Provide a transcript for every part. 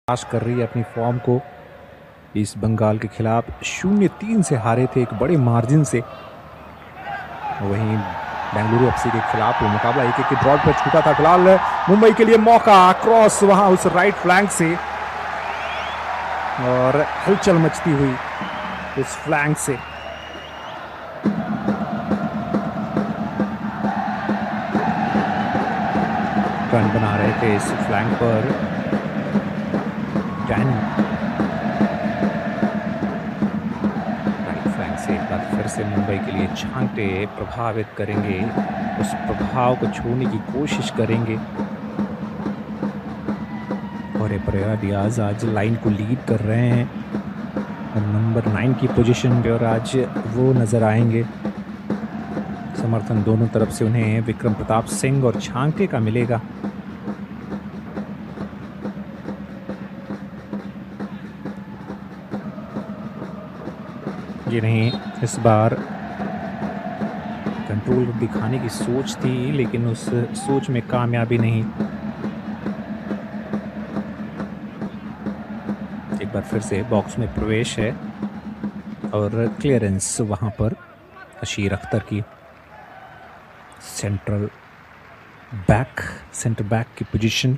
तलाश कर रही है अपनी फॉर्म को। ईस्ट बंगाल के खिलाफ 0-3 से हारे थे एक बड़े मार्जिन से। वहीं बेंगलुरु एफसी के खिलाफ वो मुकाबला 1-1 के ड्रॉ पर छूटा था। फिलहाल मुंबई के लिए मौका, क्रॉस वहां उस राइट फ्लैंक से और हलचल मचती हुई उस फ्लैंक से। रन बना रहे थे इस फ्लैंक पर डैनी। राइट फ्लैंक से एक बार फिर से मुंबई के लिए छांटे प्रभावित करेंगे, उस प्रभाव को छोड़ने की कोशिश करेंगे। और परेरा डियाज आज लाइन को लीड कर रहे हैं नंबर 9 की पोजीशन पे और आज वो नजर आएंगे। समर्थन दोनों तरफ से उन्हें विक्रम प्रताप सिंह और छांटे का मिलेगा। ये नहीं, इस बार कंट्रोल दिखाने की सोच थी लेकिन उस सोच में कामयाबी नहीं। एक बार फिर से बॉक्स में प्रवेश है और क्लियरेंस वहां पर अशीर अख्तर की। सेंटर बैक की पोजीशन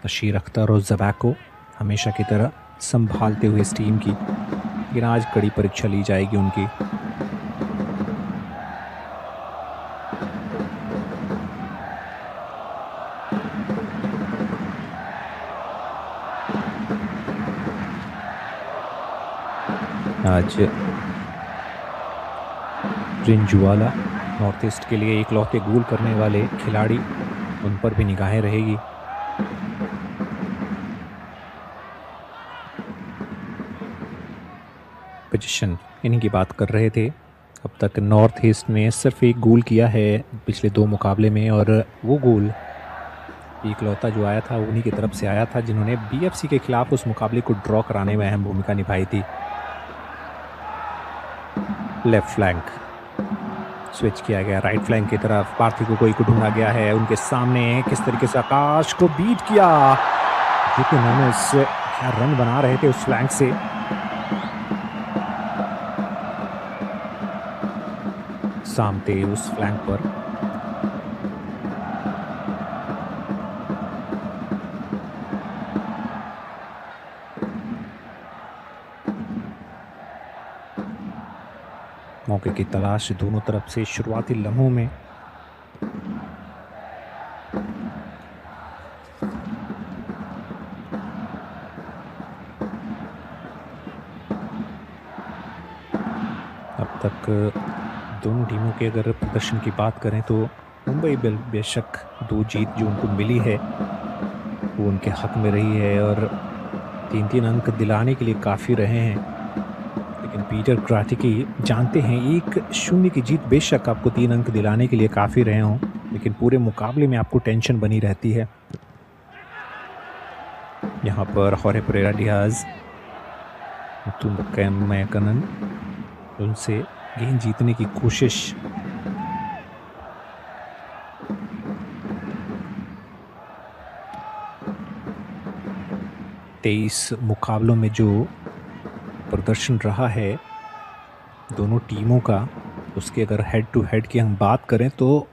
अशीर अख्तर और ज़बैको हमेशा की तरह संभालते हुए इस टीम की, लेकिन आज कड़ी परीक्षा ली जाएगी उनकी। आज रिंजुवाला नॉर्थ ईस्ट के लिए इकलौते गोल करने वाले खिलाड़ी, उन पर भी निगाहें रहेगी। पोजीशन इन्हीं की बात कर रहे थे। अब तक नॉर्थ ईस्ट ने सिर्फ एक गोल किया है पिछले 2 मुकाबले में और वो गोल इकलौता जो आया था उन्हीं की तरफ से आया था जिन्होंने बीएफसी के खिलाफ उस मुकाबले को ड्रॉ कराने में अहम भूमिका निभाई थी। लेफ्ट फ्लैंक स्विच किया गया राइट फ्लैंक की तरफ। पार्थिव गोगोई को ढूंढा गया है उनके सामने, किस तरीके से आकाश को बीट किया। लेकिन उन्होंने क्या रन बना रहे थे उस फ्लैंक से। सामते उस फ्लैंक पर मौके की तलाश दोनों तरफ से शुरुआती लम्हों में। अब तक दोनों टीमों के अगर प्रदर्शन की बात करें तो मुंबई बेशक 2 जीत जो उनको मिली है वो उनके हक में रही है और 3-3 अंक दिलाने के लिए काफ़ी रहे हैं। लेकिन पीटर क्राटिकी जानते हैं 1-0 की जीत बेशक आपको 3 अंक दिलाने के लिए काफ़ी रहे हों, लेकिन पूरे मुकाबले में आपको टेंशन बनी रहती है। यहाँ पर हॉरे परेरा डियाज मैकनन उनसे गेंद जीतने की कोशिश। तेईस मुकाबलों में जो प्रदर्शन रहा है दोनों टीमों का, उसके अगर हेड टू हेड की हम बात करें तो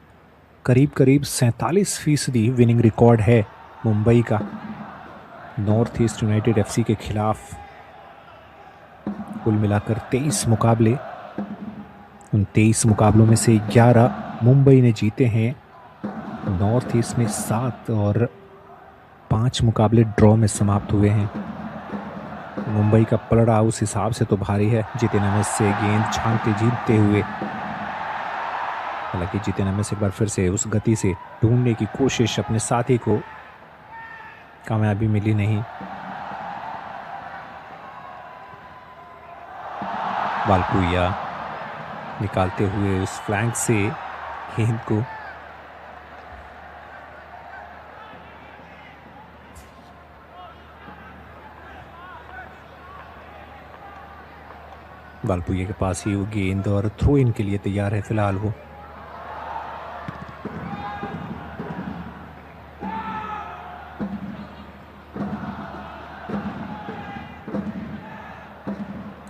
करीब 47% विनिंग रिकॉर्ड है मुंबई का नॉर्थ ईस्ट यूनाइटेड एफसी के खिलाफ। कुल मिलाकर 23 मुकाबले, उन 23 मुकाबलों में से 11 मुंबई ने जीते हैं, नॉर्थ ईस्ट ने 7 और 5 मुकाबले ड्रॉ में समाप्त हुए हैं। मुंबई का पलड़ा उस हिसाब से तो भारी है। जितेन एमएस से गेंद छानते जीतते हुए, हालांकि जितेन एमएस एक बार फिर से उस गति से ढूंढने की कोशिश अपने साथी को, कामयाबी मिली नहीं। वालपुया निकालते हुए उस फ्लैंक से गेंद को वालपुया के पास ही वो गेंद और थ्रो इन के लिए तैयार है फिलहाल वो।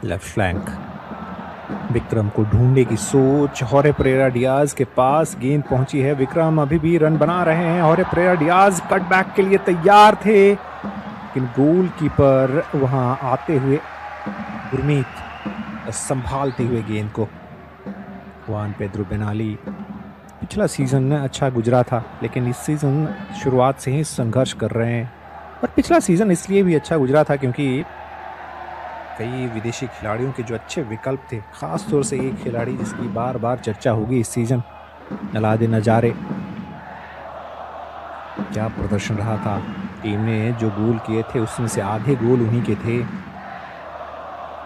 लेफ्ट फ्लैंक, विक्रम को ढूंढने की सोच, हॉरे परेरा डियाज के पास गेंद पहुंची है, विक्रम अभी भी रन बना रहे हैं, हॉरे परेरा डियाज कटबैक के लिए तैयार थे लेकिन गोलकीपर वहां आते हुए गुरमीत संभालते हुए गेंद को। जुआन पेड्रो बेनाली, पिछला सीजन अच्छा गुजरा था लेकिन इस सीजन शुरुआत से ही संघर्ष कर रहे हैं, और पिछला सीजन इसलिए भी अच्छा गुजरा था क्योंकि कई विदेशी खिलाड़ियों के जो अच्छे विकल्प थे, खास तौर से एक खिलाड़ी जिसकी बार बार चर्चा होगी इस सीजन, अलादीन अजारे। क्या प्रदर्शन रहा था, टीम ने जो गोल किए थे उसमें से आधे गोल उन्हीं के थे।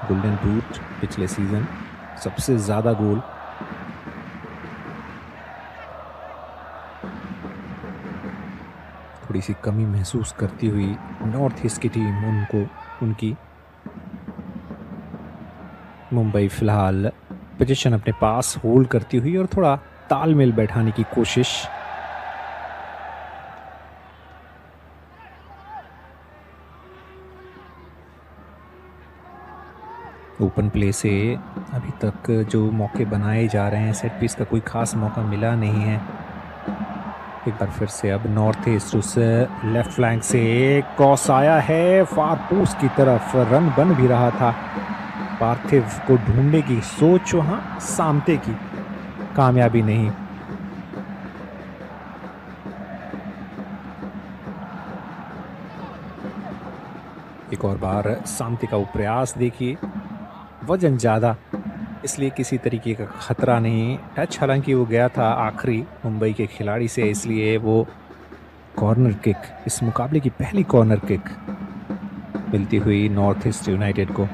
गोल्डन बूट पिछले सीजन सबसे ज्यादा गोल। थोड़ी सी कमी महसूस करती हुई नॉर्थ ईस्ट की टीम उनकी मुंबई फिलहाल पोजीशन अपने पास होल्ड करती हुई और थोड़ा तालमेल बैठाने की कोशिश। ओपन प्ले से अभी तक जो मौके बनाए जा रहे हैं, सेट पीस का कोई खास मौका मिला नहीं है। एक बार फिर से अब नॉर्थ ईस्ट उस लेफ्ट फ्लैंक से क्रॉस आया है फार पोस्ट की तरफ, रन बन भी रहा था। पार्थिव को ढूंढने की सोच वहां सामते की, कामयाबी नहीं। एक और बार सामते का वो प्रयास देखिए, वजन ज्यादा इसलिए किसी तरीके का खतरा नहीं। टच हालांकि वो गया था आखिरी मुंबई के खिलाड़ी से, इसलिए वो कॉर्नर किक, इस मुकाबले की पहली कॉर्नर किक मिलती हुई नॉर्थ ईस्ट यूनाइटेड को।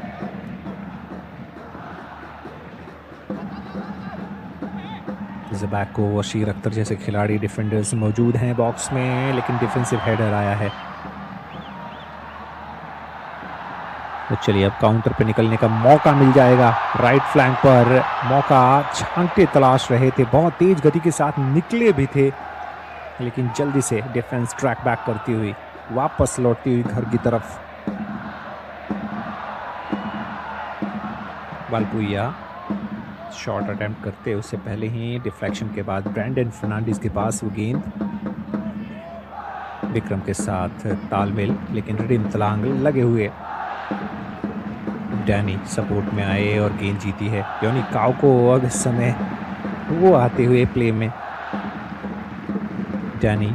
ज़बैको, वशीर अख्तर जैसे खिलाड़ी डिफेंडर्स मौजूद हैं बॉक्स में, लेकिन डिफेंसिव हेडर आया है। तो चलिए अब काउंटर पे निकलने का मौका मिल जाएगा। राइट फ्लैंक पर मौका छांटे तलाश रहे थे, बहुत तेज गति के साथ निकले भी थे, लेकिन जल्दी से डिफेंस ट्रैक बैक करती हुई वापस लौटती हुई घर की तरफ। वालपुइया शॉट अटेम्प्ट करते उससे पहले ही डिफ्लेक्शन के बाद ब्रैंडन फर्नांडिस के पास वो गेंद, विक्रम के साथ तालमेल लेकिन रिडिम तलांग लगे हुए। डैनी सपोर्ट में आए और गेंद जीती है। योनी काव को अब इस समय वो आते हुए प्ले में। डैनी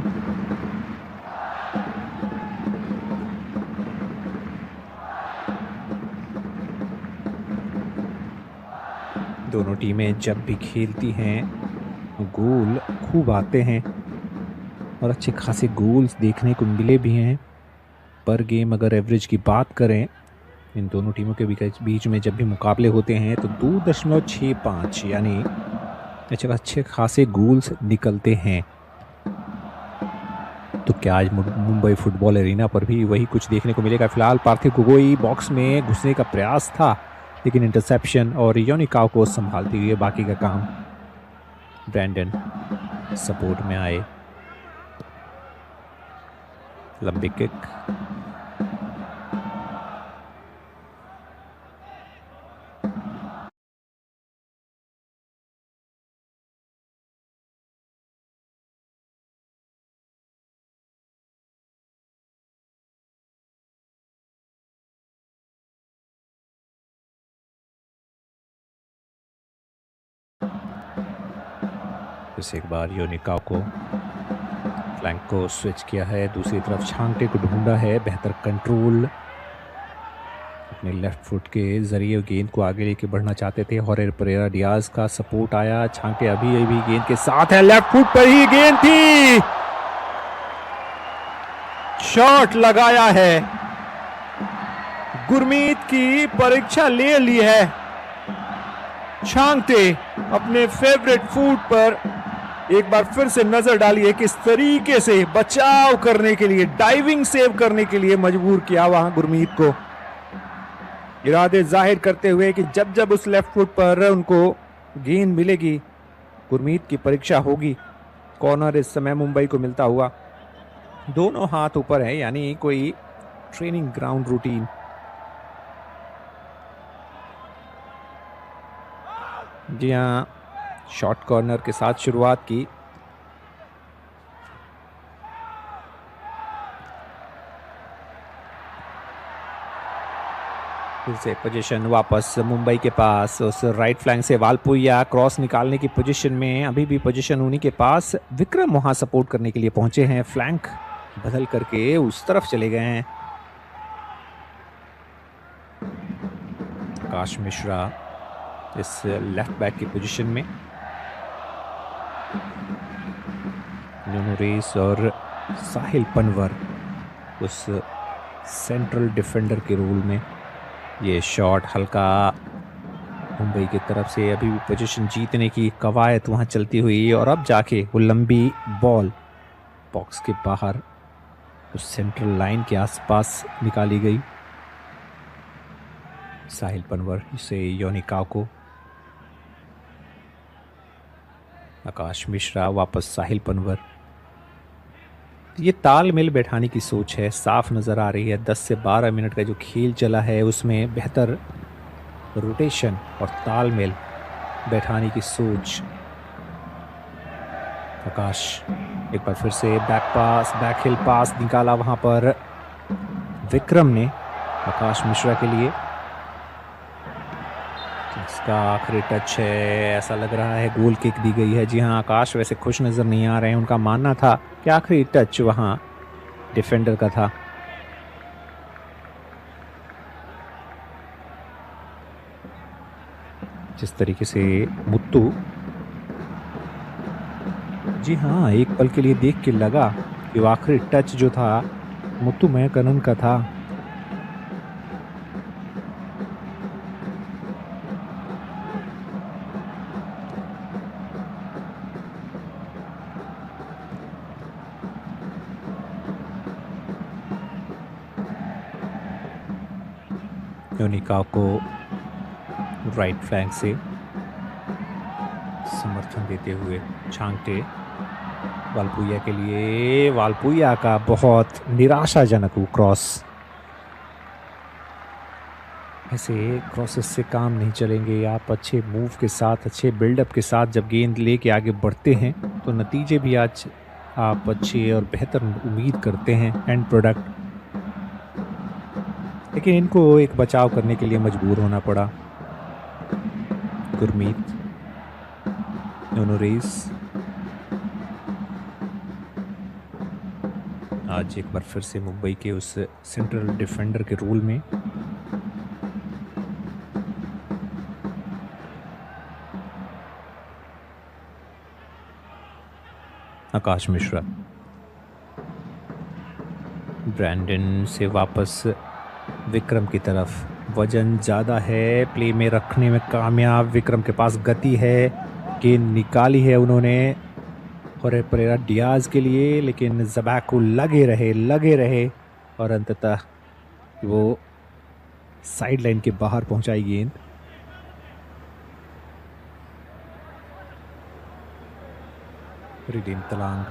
दोनों टीमें जब भी खेलती हैं गोल खूब आते हैं और अच्छे खासे गोल्स देखने को मिले भी हैं। पर गेम अगर एवरेज की बात करें इन दोनों टीमों के बीच में जब भी मुकाबले होते हैं तो 2.65 यानी अच्छे खासे गोल्स निकलते हैं। तो क्या आज मुंबई फुटबॉल एरिना पर भी वही कुछ देखने को मिलेगा? फिलहाल पार्थिव गोगोई बॉक्स में घुसने का प्रयास था लेकिन इंटरसेप्शन और योनिकाव को संभालते हुए बाकी का काम ब्रैंडन सपोर्ट में आए। लंबी किक, फिर एक बार योनिकाव को फ्लैंक को स्विच किया है, दूसरी तरफ छांटे को ढूंढा है, बेहतर कंट्रोल अपने लेफ्ट फुट के जरिए गेंद को आगे लेके बढ़ना चाहते थे। हॉरे परेरा डियाज का सपोर्ट आया, छांटे अभी गेंद के साथ है, लेफ्ट फुट पर ही गेंद थी, शॉट लगाया है, गुरमीत की परीक्षा ले ली है। छांटे अपने फेवरेट फुट पर एक बार फिर से नजर डालिए किस तरीके से बचाव करने के लिए, डाइविंग सेव करने के लिए मजबूर किया वहां गुरमीत को, इरादे जाहिर करते हुए कि जब जब उस लेफ्ट फुट पर उनको गेंद मिलेगी गुरमीत की परीक्षा होगी। कॉर्नर इस समय मुंबई को मिलता हुआ, दोनों हाथ ऊपर है यानी कोई ट्रेनिंग ग्राउंड रूटीन। जी हाँ, शॉर्ट कॉर्नर के साथ शुरुआत की। फिर से पोजीशन वापस मुंबई के पास, उस राइट फ्लैंक से वालपुया क्रॉस निकालने की पोजीशन में, अभी भी पोजीशन उन्हीं के पास। विक्रम वहां सपोर्ट करने के लिए पहुंचे हैं, फ्लैंक बदल करके उस तरफ चले गए हैं। आकाश मिश्रा इस लेफ्ट बैक की पोजीशन में, न्यूनो रेस और साहिल पनवर उस सेंट्रल डिफेंडर के रोल में। ये शॉट हल्का मुंबई की तरफ से, अभी भी पोजीशन जीतने की कवायद वहां चलती हुई, और अब जाके वो लंबी बॉल बॉक्स के बाहर उस सेंट्रल लाइन के आसपास निकाली गई। साहिल पनवर से योनिका को, आकाश मिश्रा वापस साहिल पनवर। ये तालमेल बैठाने की सोच है, साफ नज़र आ रही है। 10 से 12 मिनट का जो खेल चला है उसमें बेहतर रोटेशन और तालमेल बैठाने की सोच। आकाश एक बार फिर से बैक पास, बैक हिल पास निकाला वहां पर विक्रम ने आकाश मिश्रा के लिए। इसका आखिरी टच है, ऐसा लग रहा है गोल किक दी गई है। जी हाँ, आकाश वैसे खुश नजर नहीं आ रहे हैं। उनका मानना था कि आखिरी टच वहां डिफेंडर का था। जिस तरीके से मुत्तू, जी हाँ, एक पल के लिए देख के लगा कि वो आखिरी टच जो था मुत्तू मैकनन का था। योनिका को राइट फ्लैंक से समर्थन देते हुए छांगटे वालपुया के लिए। वालपुया का बहुत निराशाजनक वो क्रॉस। ऐसे क्रॉसेस से काम नहीं चलेंगे। आप अच्छे मूव के साथ, अच्छे बिल्डअप के साथ जब गेंद लेके आगे बढ़ते हैं तो नतीजे भी आज आप अच्छे और बेहतर उम्मीद करते हैं, एंड प्रोडक्ट। लेकिन इनको एक बचाव करने के लिए मजबूर होना पड़ा। गुरमीत, न्यूनो रेस आज एक बार फिर से मुंबई के उस सेंट्रल डिफेंडर के रोल में। आकाश मिश्रा ब्रैंडन से वापस विक्रम की तरफ। वजन ज़्यादा है, प्ले में रखने में कामयाब। विक्रम के पास गति है, गेंद निकाली है उन्होंने और परेरा डियाज के लिए, लेकिन ज़बैको लगे रहे और अंततः वो साइड लाइन के बाहर पहुंचाई गेंद। रिडीम तलांग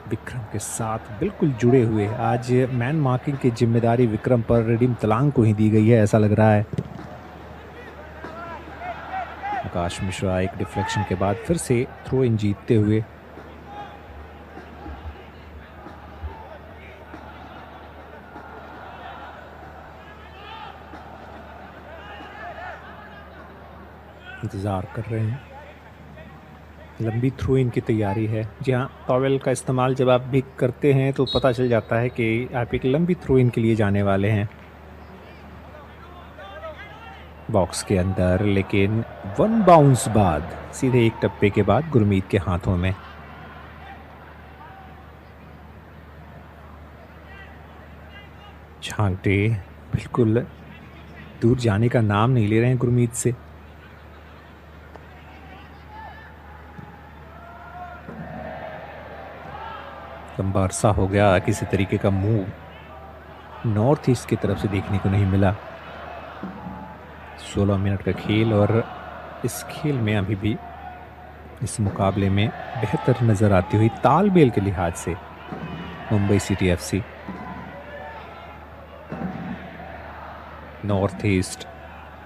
विक्रम के साथ बिल्कुल जुड़े हुए। आज मैन मार्किंग की जिम्मेदारी विक्रम पर रिडीम तलांग को ही दी गई है, ऐसा लग रहा है। आकाश मिश्रा एक डिफ्लेक्शन के बाद फिर से थ्रो इन जीतते हुए। इंतजार कर रहे हैं, लंबी थ्रो इन की तैयारी है। जी हाँ, टॉवेल का इस्तेमाल जब आप भी करते हैं तो पता चल जाता है कि आप एक लंबी थ्रो इन के लिए जाने वाले हैं। बॉक्स के अंदर, लेकिन वन बाउंस बाद, सीधे एक टप्पे के बाद गुरमीत के हाथों में। छांगटे बिल्कुल दूर जाने का नाम नहीं ले रहे हैं गुरमीत से। लंबा अरसा हो गया किसी तरीके का मूव नॉर्थ ईस्ट की तरफ से देखने को नहीं मिला। 16 मिनट का खेल, और इस खेल में अभी भी इस मुकाबले में बेहतर नज़र आती हुई तालमेल के लिहाज से Mumbai city FC. North east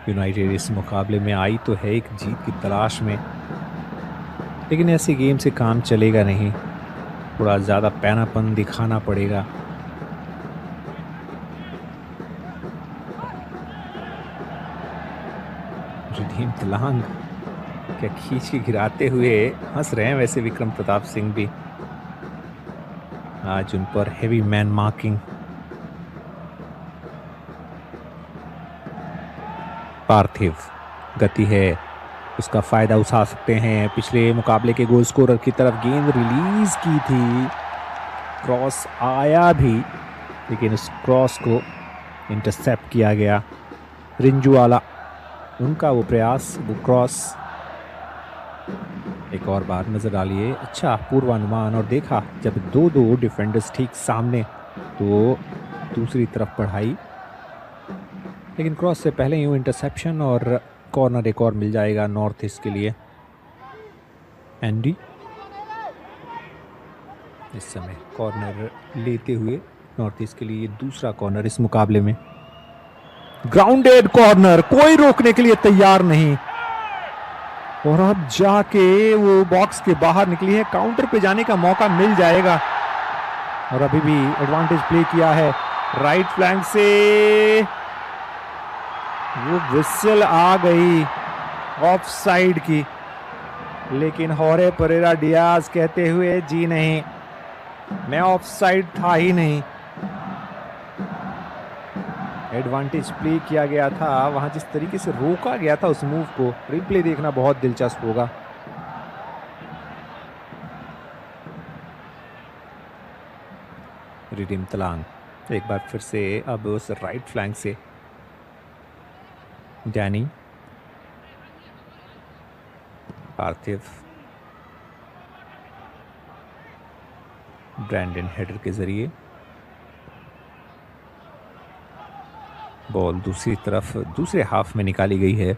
United इस मुकाबले में आई तो है एक जीत की तलाश में, लेकिन ऐसे गेम से काम चलेगा नहीं, थोड़ा ज़्यादा पैनापन दिखाना पड़ेगा। रिडीम तलांग क्या खींच के गिराते हुए हंस रहे हैं वैसे विक्रम प्रताप सिंह भी। आज उन पर हेवी मैन मार्किंग। पार्थिव गति है, उसका फायदा उठा सकते हैं। पिछले मुकाबले के गोल स्कोरर की तरफ गेंद रिलीज की थी, क्रॉस आया भी, लेकिन उस क्रॉस को इंटरसेप्ट किया गया। रिंजूवाला उनका वो प्रयास, वो क्रॉस एक और बार नजर डालिए। अच्छा पूर्वानुमान, और देखा जब दो डिफेंडर्स ठीक सामने तो दूसरी तरफ बढ़ाई, लेकिन क्रॉस से पहले यूं इंटरसेप्शन और कॉर्नर एक और मिल जाएगा नॉर्थ ईस्ट के लिए। एंडी इस समय कॉर्नर लेते हुए नॉर्थ ईस्ट के लिए दूसरा कॉर्नर इस मुकाबले में। ग्राउंडेड कॉर्नर, कोई रोकने के लिए तैयार नहीं, और अब जाके वो बॉक्स के बाहर निकली है। काउंटर पे जाने का मौका मिल जाएगा, और अभी भी एडवांटेज प्ले किया है राइट फ्लैंक से। वो विसल आ गई ऑफ साइड की, लेकिन होरे परेरा डियाज कहते हुए जी नहीं, मैं ऑफ साइड था ही नहीं। एडवांटेज प्ले किया गया था वहां, जिस तरीके से रोका गया था उस मूव को, रिप्ले देखना बहुत दिलचस्प होगा। रिडीम तलांग एक बार फिर से अब उस राइट फ्लैंक से डैनी। पार्थिव ब्रैंडन हेडर के जरिए बॉल दूसरी तरफ दूसरे हाफ में निकाली गई है।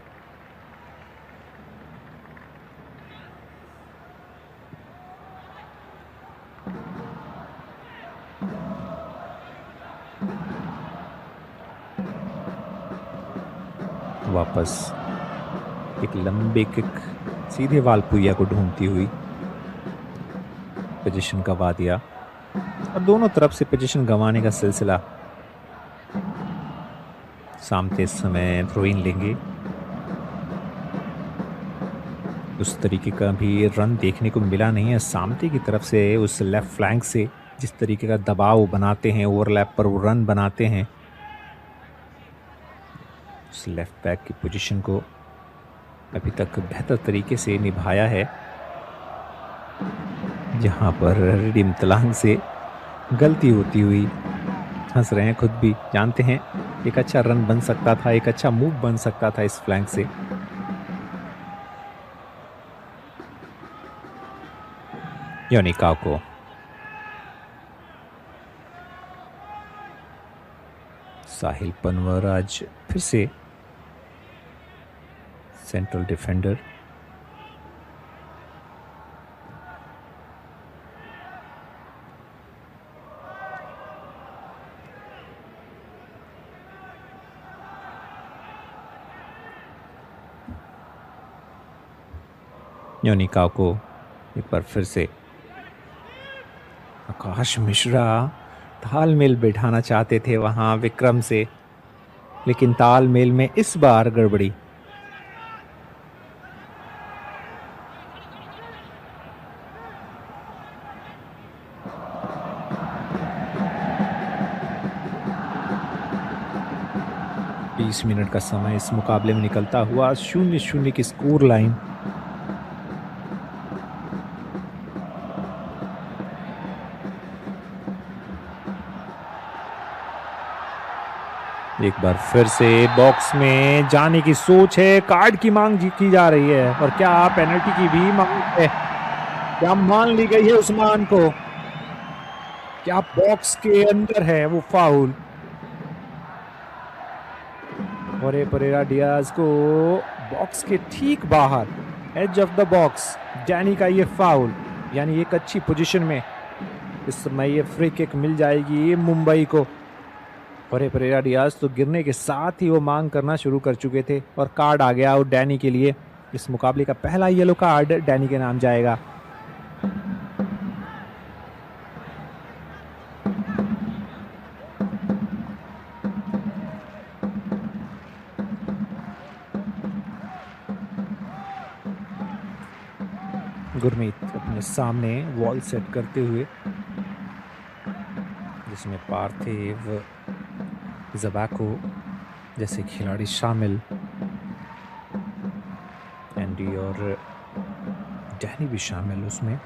वापस एक लंबे किक सीधे वालपुइया को ढूंढती हुई पोजीशन गंवा दिया, और दोनों तरफ से पोजीशन गंवाने का सिलसिला। सामते इस समय थ्रो इन लेंगे। उस तरीके का भी रन देखने को मिला नहीं है सामते की तरफ से। उस लेफ्ट फ्लैंक से जिस तरीके का दबाव बनाते हैं, ओवरलैप पर वो रन बनाते हैं, उस लेफ्ट बैक की पोजीशन को अभी तक बेहतर तरीके से निभाया है। जहां पर रिडीम तलांग से गलती होती हुई हंस रहे हैं, खुद भी जानते हैं एक अच्छा रन बन सकता था, एक अच्छा मूव बन सकता था इस फ्लैंक से। योनिका को साहिल पनवर आज फिर से सेंट्रल डिफेंडर। योनिका को एक बार फिर से आकाश मिश्रा तालमेल बैठाना चाहते थे वहां विक्रम से, लेकिन तालमेल में इस बार गड़बड़ी। मिनट का समय इस मुकाबले में निकलता हुआ 0-0 की स्कोर लाइन। एक बार फिर से बॉक्स में जाने की सोच है, कार्ड की मांग की जा रही है, और क्या पेनल्टी की भी मांग है? क्या मान ली गई है उस्मान को? क्या बॉक्स के अंदर है वो फाउल? और परेरा डियाज को बॉक्स के ठीक बाहर, edge of the box, Danny का ये फाउल, यानी एक अच्छी पोजीशन में इस समय ये फ्री किक मिल जाएगी मुंबई को। होरे परेरा डियाज तो गिरने के साथ ही वो मांग करना शुरू कर चुके थे और कार्ड आ गया और डैनी के लिए। इस मुकाबले का पहला येलो कार्ड डैनी के नाम जाएगा। गुरमीत अपने सामने वॉल सेट करते हुए, जिसमें पार्थिव, ज़बाको जैसे खिलाड़ी शामिल, एंडी और डैनी भी शामिल उसमें।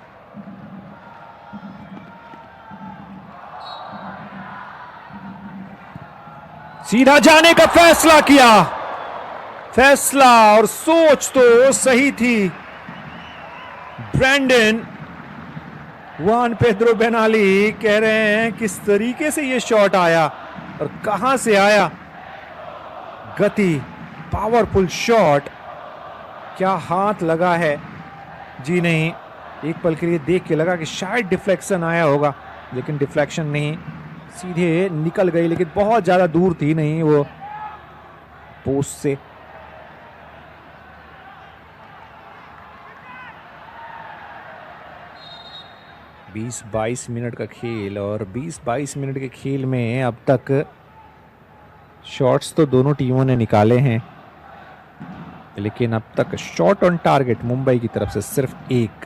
सीधा जाने का फैसला किया, फैसला और सोच तो सही थी। ब्रैंडन जुआन पेड्रो बेनाली कह रहे हैं किस तरीके से ये शॉट आया और कहां से आया। गति, पावरफुल शॉट, क्या हाथ लगा है। जी नहीं, एक पल के लिए देख के लगा कि शायद डिफ्लेक्शन आया होगा, लेकिन डिफ्लेक्शन नहीं, सीधे निकल गई, लेकिन बहुत ज्यादा दूर थी नहीं वो पोस्ट से। बीस 22 मिनट का खेल, और 20-22 मिनट के खेल में अब तक शॉट्स तो दोनों टीमों ने निकाले हैं, लेकिन अब तक शॉट ऑन टारगेट मुंबई की तरफ से सिर्फ एक।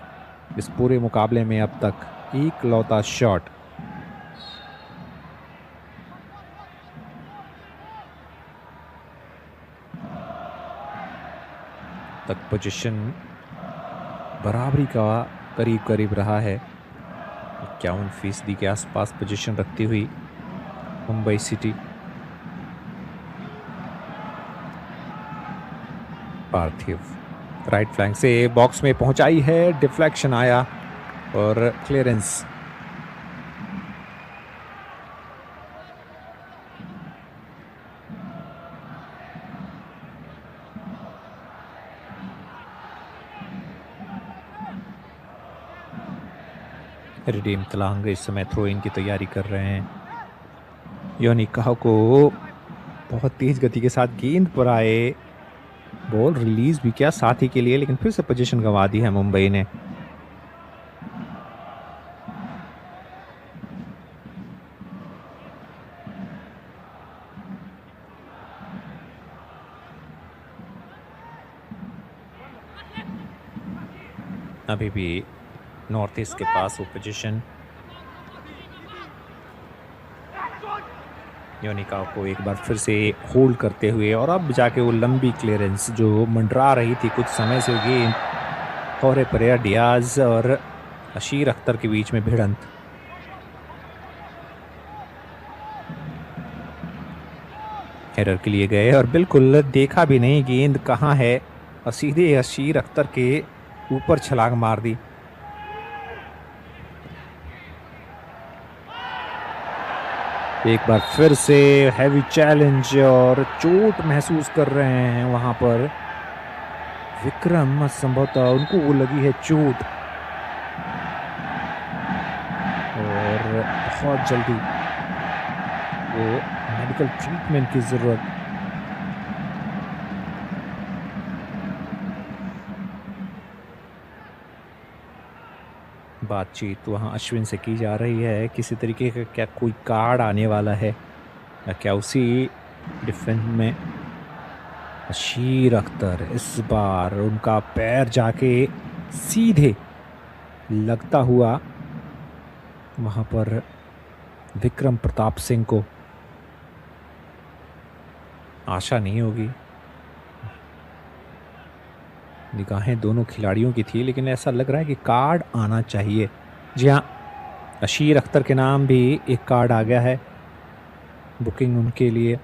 इस पूरे मुकाबले में अब तक एक लौता शॉट। तक पोजीशन बराबरी का करीब करीब रहा है। 51% के आसपास पोजीशन रखती हुई मुंबई सिटी। पार्थिव राइट फ्लैंक से बॉक्स में पहुंचाई है, डिफ्लेक्शन आया और क्लियरेंस। रिडीम तलांग इस समय थ्रो इन की तैयारी कर रहे हैं। योनिकाह को बहुत तेज गति के साथ गेंद पर आए, बॉल रिलीज भी किया साथी के लिए, लेकिन फिर से पोजीशन गंवा दी है मुंबई ने। अभी भी नॉर्थ ईस्ट के पास वो पोजीशन। योनिकाह को एक बार फिर से होल्ड करते हुए, और अब जाके वो लंबी क्लियरेंस जो मंडरा रही थी कुछ समय से गेंद, होरे परेरा डियाज और अशीर अख्तर के बीच में भिड़ंत। एरर के लिए गए और बिल्कुल देखा भी नहीं गेंद कहां है, और सीधे अशीर अख्तर के ऊपर छलांग मार दी। एक बार फिर से हैवी चैलेंज, और चोट महसूस कर रहे हैं वहां पर विक्रम। संभवतः उनको वो लगी है चोट, और बहुत जल्दी वो मेडिकल ट्रीटमेंट की जरूरत। बातचीत वहाँ अश्विन से की जा रही है, किसी तरीके का क्या कोई कार्ड आने वाला है या क्या उसी डिफेंस में। अशीर अख्तर, इस बार उनका पैर जाके सीधे लगता हुआ वहाँ पर विक्रम प्रताप सिंह को। आशा नहीं होगी, निगाहें दोनों खिलाड़ियों की थी, लेकिन ऐसा लग रहा है कि कार्ड आना चाहिए। जी हाँ, अशीर अख्तर के नाम भी एक कार्ड आ गया है, बुकिंग उनके लिए।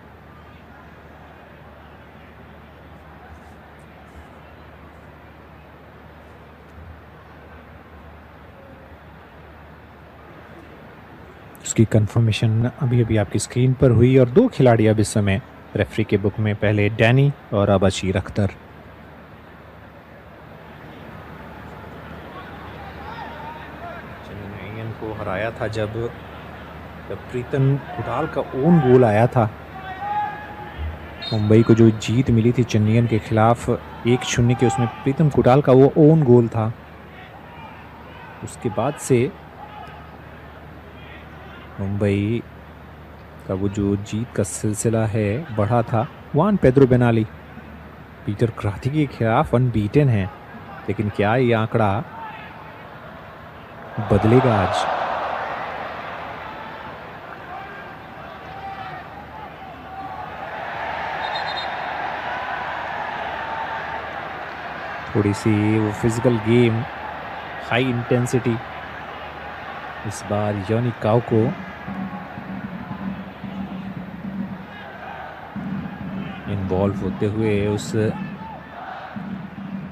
उसकी कंफर्मेशन अभी अभी आपकी स्क्रीन पर हुई, और दो खिलाड़ी अब इस समय रेफरी के बुक में, पहले डैनी और अब अशीर अख्तर। को हराया था जब जब प्रीतम कुडाल का ओन गोल आया था, मुंबई को जो जीत मिली थी चेन्नईयन के खिलाफ 1-0 के, उसमें प्रीतम कुडाल का वो ओन गोल था। उसके बाद से मुंबई का वो जो जीत का सिलसिला है बढ़ा था। जुआन पेड्रो बेनाली पीटर क्राथी के खिलाफ अनबीटन है, लेकिन क्या ये आंकड़ा बदलेगा आज? थोड़ी सी वो फिजिकल गेम, हाई इंटेंसिटी इस बार योनी काउ को इन्वॉल्व होते हुए उस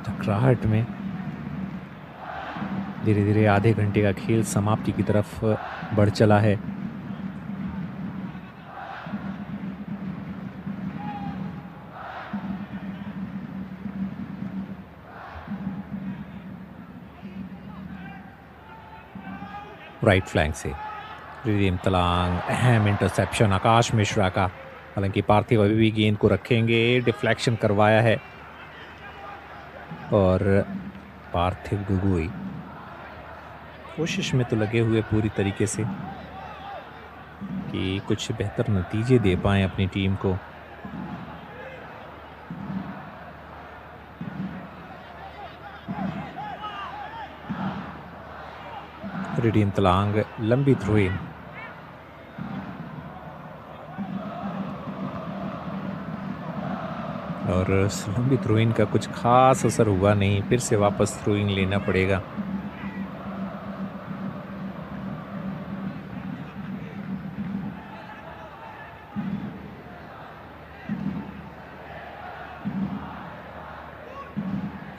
टकराहट में धीरे धीरे आधे घंटे का खेल समाप्ति की तरफ बढ़ चला है। राइट फ्लैंक से रिदीम तलांग, अहम इंटरसेप्शन आकाश मिश्रा का। हालांकि पार्थिव अभी भी गेंद को रखेंगे, डिफ्लेक्शन करवाया है और पार्थिव गोगोई कोशिश में तो लगे हुए पूरी तरीके से कि कुछ बेहतर नतीजे दे पाएं अपनी टीम को। रिडीम तलांग, लंबी थ्रोइन, और लंबी थ्रोइन का कुछ खास असर हुआ नहीं, फिर से वापस थ्रोइन लेना पड़ेगा।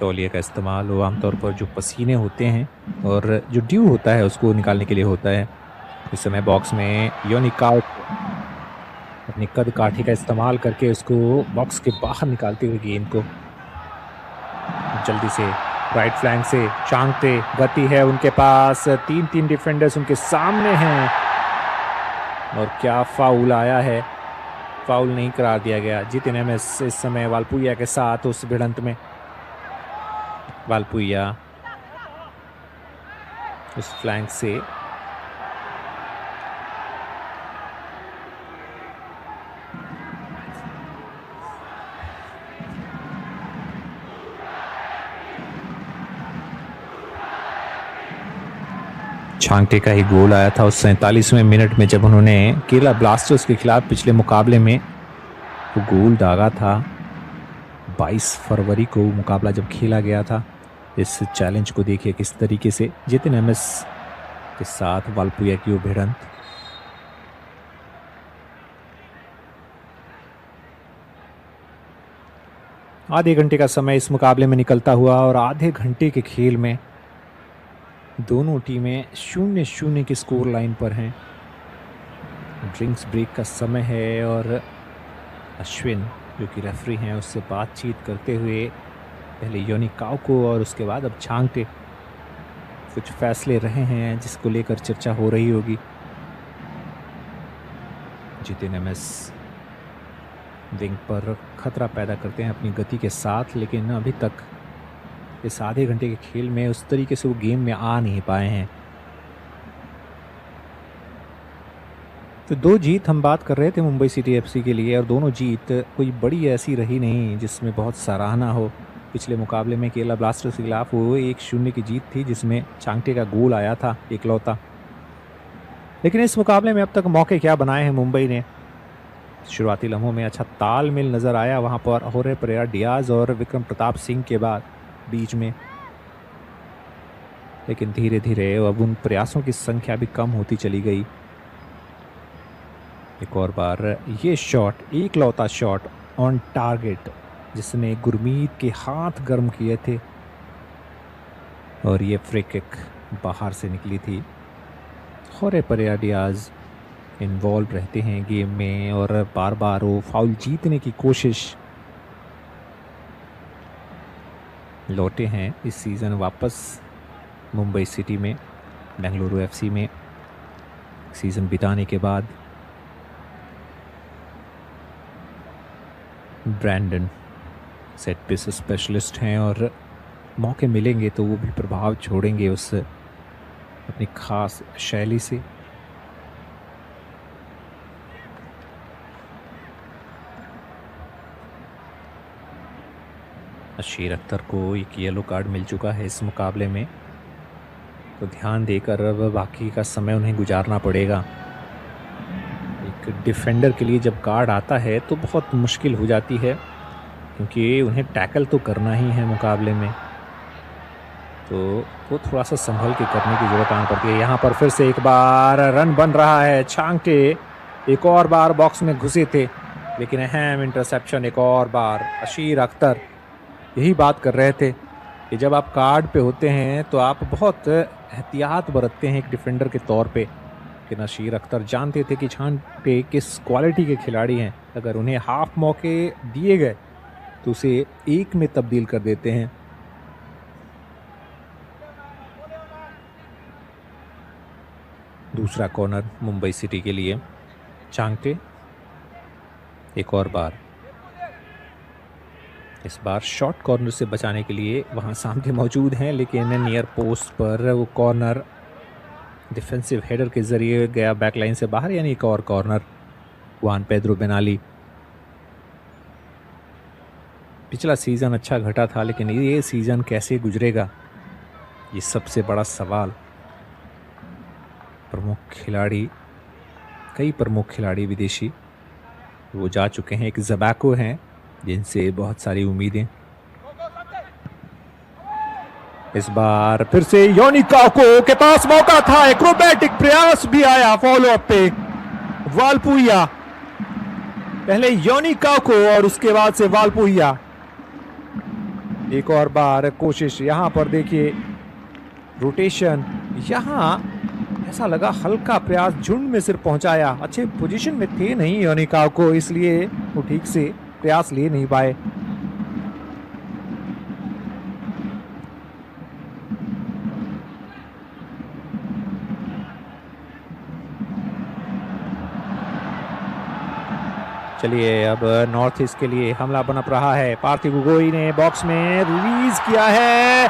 तौलिए का इस्तेमाल वो आमतौर पर जो पसीने होते हैं और जो ड्यू होता है उसको निकालने के लिए होता है। इस समय बॉक्स में योनी काउ अपनी कद काठी का इस्तेमाल करके उसको बॉक्स के बाहर निकालते हुए गेंद को जल्दी से राइट फ्लैंक से चांगते, गति है उनके पास, 3 डिफेंडर्स उनके सामने हैं और क्या फाउल आया है। फाउल नहीं करार दिया गया। जितिन एमएस इस समय वालपुया के साथ उस भिड़ंत में। वालपुया उस फ्लैंक से छांगटे का ही गोल आया था उस 47वें मिनट में, जब उन्होंने केरला ब्लास्टर्स के खिलाफ पिछले मुकाबले में वो गोल दागा था। 22 फरवरी को मुकाबला जब खेला गया था। इस चैलेंज को देखिए किस तरीके से जितिन एमएस के साथ वालपुया की वो भिड़ंत। आधे घंटे का समय इस मुकाबले में निकलता हुआ और आधे घंटे के खेल में दोनों टीमें 0-0 की स्कोर लाइन पर हैं। ड्रिंक्स ब्रेक का समय है और अश्विन जो कि रेफरी हैं उससे बातचीत करते हुए पहले योनी काउ को और उसके बाद अब छांगटे कुछ फैसले रहे हैं जिसको लेकर चर्चा हो रही होगी। जितिन एमएस विंग पर खतरा पैदा करते हैं अपनी गति के साथ, लेकिन अभी तक इस आधे घंटे के खेल में उस तरीके से वो गेम में आ नहीं पाए हैं। तो 2 जीत हम बात कर रहे थे मुंबई सिटी एफसी के लिए, और दोनों जीत कोई बड़ी ऐसी रही नहीं जिसमें बहुत सराहना हो। पिछले मुकाबले में केरला ब्लास्टर्स के खिलाफ वो 1-0 की जीत थी जिसमें चांगटे का गोल आया था इकलौता। लेकिन इस मुकाबले में अब तक मौके क्या बनाए हैं मुंबई ने। शुरुआती लम्हों में अच्छा तालमेल नज़र आया वहाँ पर होरे परेरा डियाज और विक्रम प्रताप सिंह के बाद बीच में, लेकिन धीरे धीरे अब उन प्रयासों की संख्या भी कम होती चली गई। एक और बार ये शॉट, एकलौता शॉट ऑन टारगेट जिसने गुरमीत के हाथ गर्म किए थे, और ये फ्री किक बाहर से निकली थी। होरे परेरा डियाज इन्वॉल्व रहते हैं गेम में और बार बार वो फाउल जीतने की कोशिश। लौटे हैं इस सीज़न वापस मुंबई सिटी में, बेंगलुरु एफसी में। एक सीज़न बिताने के बाद ब्रैंडन सेट पीस स्पेशलिस्ट हैं और मौके मिलेंगे तो वो भी प्रभाव छोड़ेंगे उस अपनी खास शैली से। अशीर अख्तर को एक येलो कार्ड मिल चुका है इस मुकाबले में, तो ध्यान देकर अब बाकी का समय उन्हें गुजारना पड़ेगा। एक डिफेंडर के लिए जब कार्ड आता है तो बहुत मुश्किल हो जाती है, क्योंकि उन्हें टैकल तो करना ही है मुकाबले में, तो वो थोड़ा सा संभल के करने की ज़रूरत आनी पड़ती है। यहाँ पर फिर से एक बार रन बन रहा है। छांगटे एक और बार बॉक्स में घुसे थे, लेकिन अहम इंटरसेप्शन एक और बार। अशीर अख्तर यही बात कर रहे थे कि जब आप कार्ड पे होते हैं तो आप बहुत एहतियात बरतते हैं एक डिफेंडर के तौर पे, लेकिन अशीर अख्तर जानते थे कि छांगटे किस क्वालिटी के खिलाड़ी हैं। अगर उन्हें हाफ मौके दिए गए तो उसे एक में तब्दील कर देते हैं। दूसरा कॉर्नर मुंबई सिटी के लिए। छांगटे एक और बार, इस बार शॉर्ट कॉर्नर से बचाने के लिए वहां सामने मौजूद हैं, लेकिन नियर पोस्ट पर वो कॉर्नर डिफेंसिव हेडर के जरिए गया बैकलाइन से बाहर, यानी एक और कॉर्नर। जुआन पेड्रो बेनाली। पिछला सीज़न अच्छा घटा था, लेकिन ये सीज़न कैसे गुजरेगा, ये सबसे बड़ा सवाल। कई प्रमुख खिलाड़ी विदेशी वो जा चुके हैं। एक ज़बैको हैं जिनसे बहुत सारी उम्मीदें। इस बार फिर से योनी काको के पास मौका था, एक्रोबैटिक प्रयास भी आया फॉलो अप पे। वालपुइया, पहले योनी काको और उसके बाद से वालपुइया। एक और बार कोशिश, यहां पर देखिए रोटेशन, यहां ऐसा लगा हल्का प्रयास, झुंड में सिर्फ पहुंचाया। अच्छे पोजीशन में थे नहीं योनी काको, इसलिए वो ठीक से प्रयास ले नहीं पाए। चलिए अब नॉर्थ ईस्ट के लिए हमला बनप रहा है। पार्थिव गोगोई ने बॉक्स में रिलीज किया है।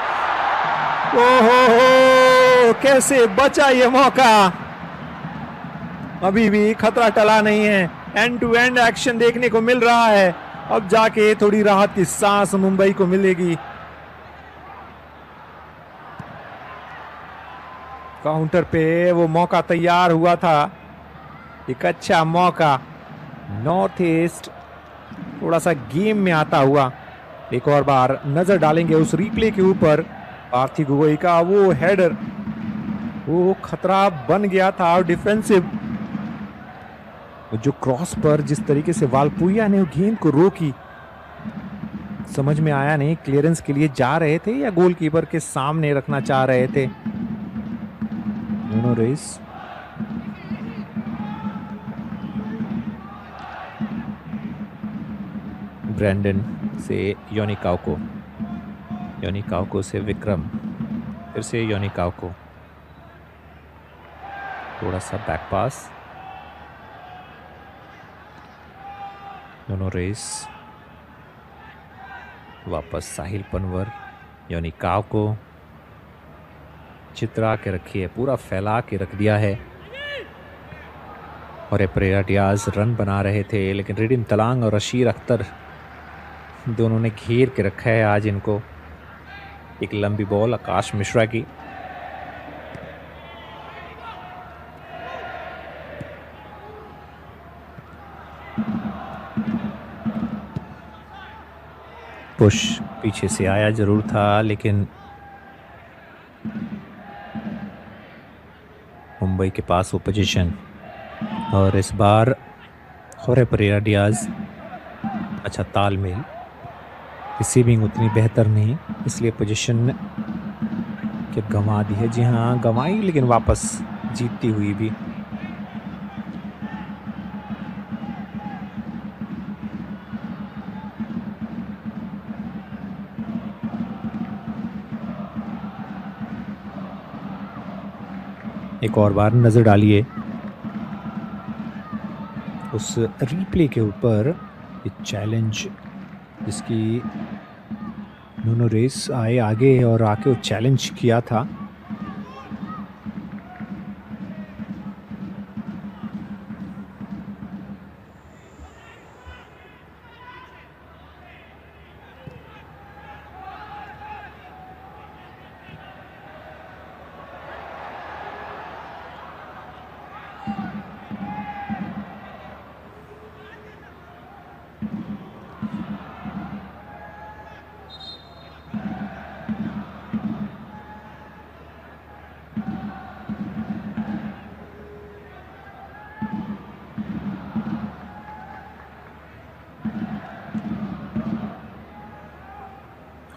ओहो, कैसे बचा ये मौका। अभी भी खतरा टला नहीं है, एंड टू एंड एक्शन देखने को मिल रहा है। अब जाके थोड़ी राहत की सांस मुंबई को मिलेगी। काउंटर पे वो मौका तैयार हुआ था, एक अच्छा मौका। नॉर्थ ईस्ट थोड़ा सा गेम में आता हुआ। एक और बार नजर डालेंगे उस रिप्ले के ऊपर। पार्थिव गोगोई का वो हेडर, वो खतरा बन गया था। और डिफेंसिव जो क्रॉस पर जिस तरीके से वालपुइया ने गेंद को रोकी, समझ में आया नहीं क्लियरेंस के लिए जा रहे थे या गोलकीपर के सामने रखना चाह रहे थे। नुनो रेस, ब्रैंडन से योनी काको, योनी काको से विक्रम, फिर से योनी काको, थोड़ा सा बैक पास। दोनों रेस, वापस साहिल पनवर, योनी काको, चित्रा के रखी है, पूरा फैला के रख दिया है। और परेरा डियाज रन बना रहे थे, लेकिन रिडिम तलांग और अशीर अख्तर दोनों ने घेर के रखा है आज इनको। एक लंबी बॉल आकाश मिश्रा की, पुश पीछे से आया जरूर था, लेकिन मुंबई के पास वो पोजीशन। और इस बार होरे परेरा डियाज, अच्छा तालमेल, रिसीविंग उतनी बेहतर नहीं, इसलिए पोजीशन के गंवा दी है। जी हाँ गंवाई, लेकिन वापस जीतती हुई भी। एक और बार नजर डालिए उस रिप्ले के ऊपर ये चैलेंज जिसकी नुनो रेस आए आगे और आके वो चैलेंज किया था।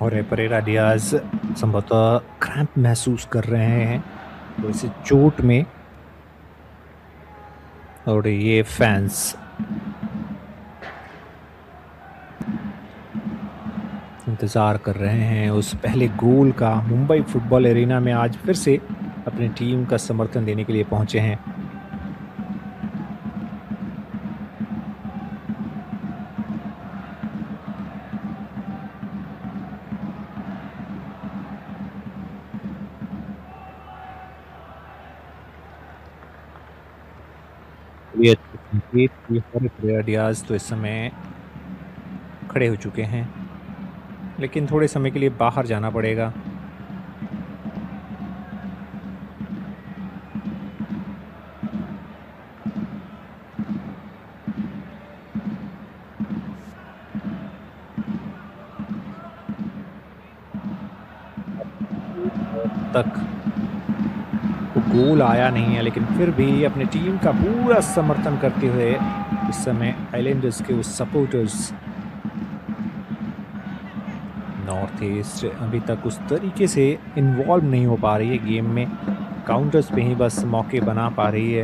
और परेरा डियाज संभवतः क्रैम्प महसूस कर रहे हैं तो इसे चोट में, और ये फैंस इंतज़ार कर रहे हैं उस पहले गोल का। मुंबई फुटबॉल एरिना में आज फिर से अपनी टीम का समर्थन देने के लिए पहुंचे हैं। ये परेरा डियाज तो इस समय खड़े हो चुके हैं, लेकिन थोड़े समय के लिए बाहर जाना पड़ेगा। तक गोल आया नहीं है, लेकिन फिर भी अपनी टीम का पूरा समर्थन करते हुए इस समय आइलैंडर्स के उस सपोर्टर्स नॉर्थ ईस्ट अभी तक उस तरीके से इन्वॉल्व नहीं हो पा रही है गेम में, काउंटर्स पे ही बस मौके बना पा रही है।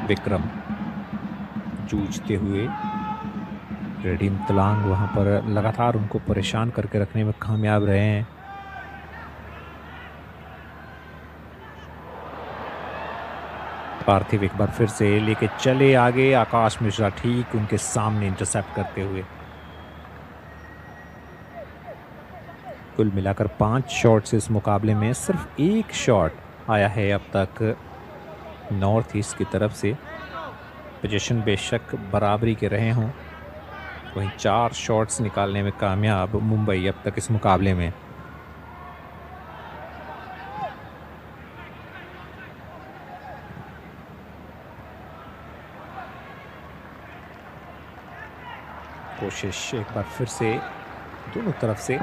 विक्रम जूझते हुए, रेडिम तलांग वहां पर लगातार उनको परेशान करके रखने में कामयाब रहे हैं। पार्थिव एक बार फिर से लेके चले आगे, आकाश मिश्रा ठीक उनके सामने इंटरसेप्ट करते हुए। कुल मिलाकर 5 शॉट्स इस मुकाबले में, सिर्फ एक शॉट आया है अब तक नॉर्थ ईस्ट की तरफ से। पोजीशन बेशक बराबरी के रहे हों, वहीं 4 शॉट्स निकालने में कामयाब मुंबई अब तक इस मुकाबले में। कोशिश एक बार फिर से दोनों तरफ से,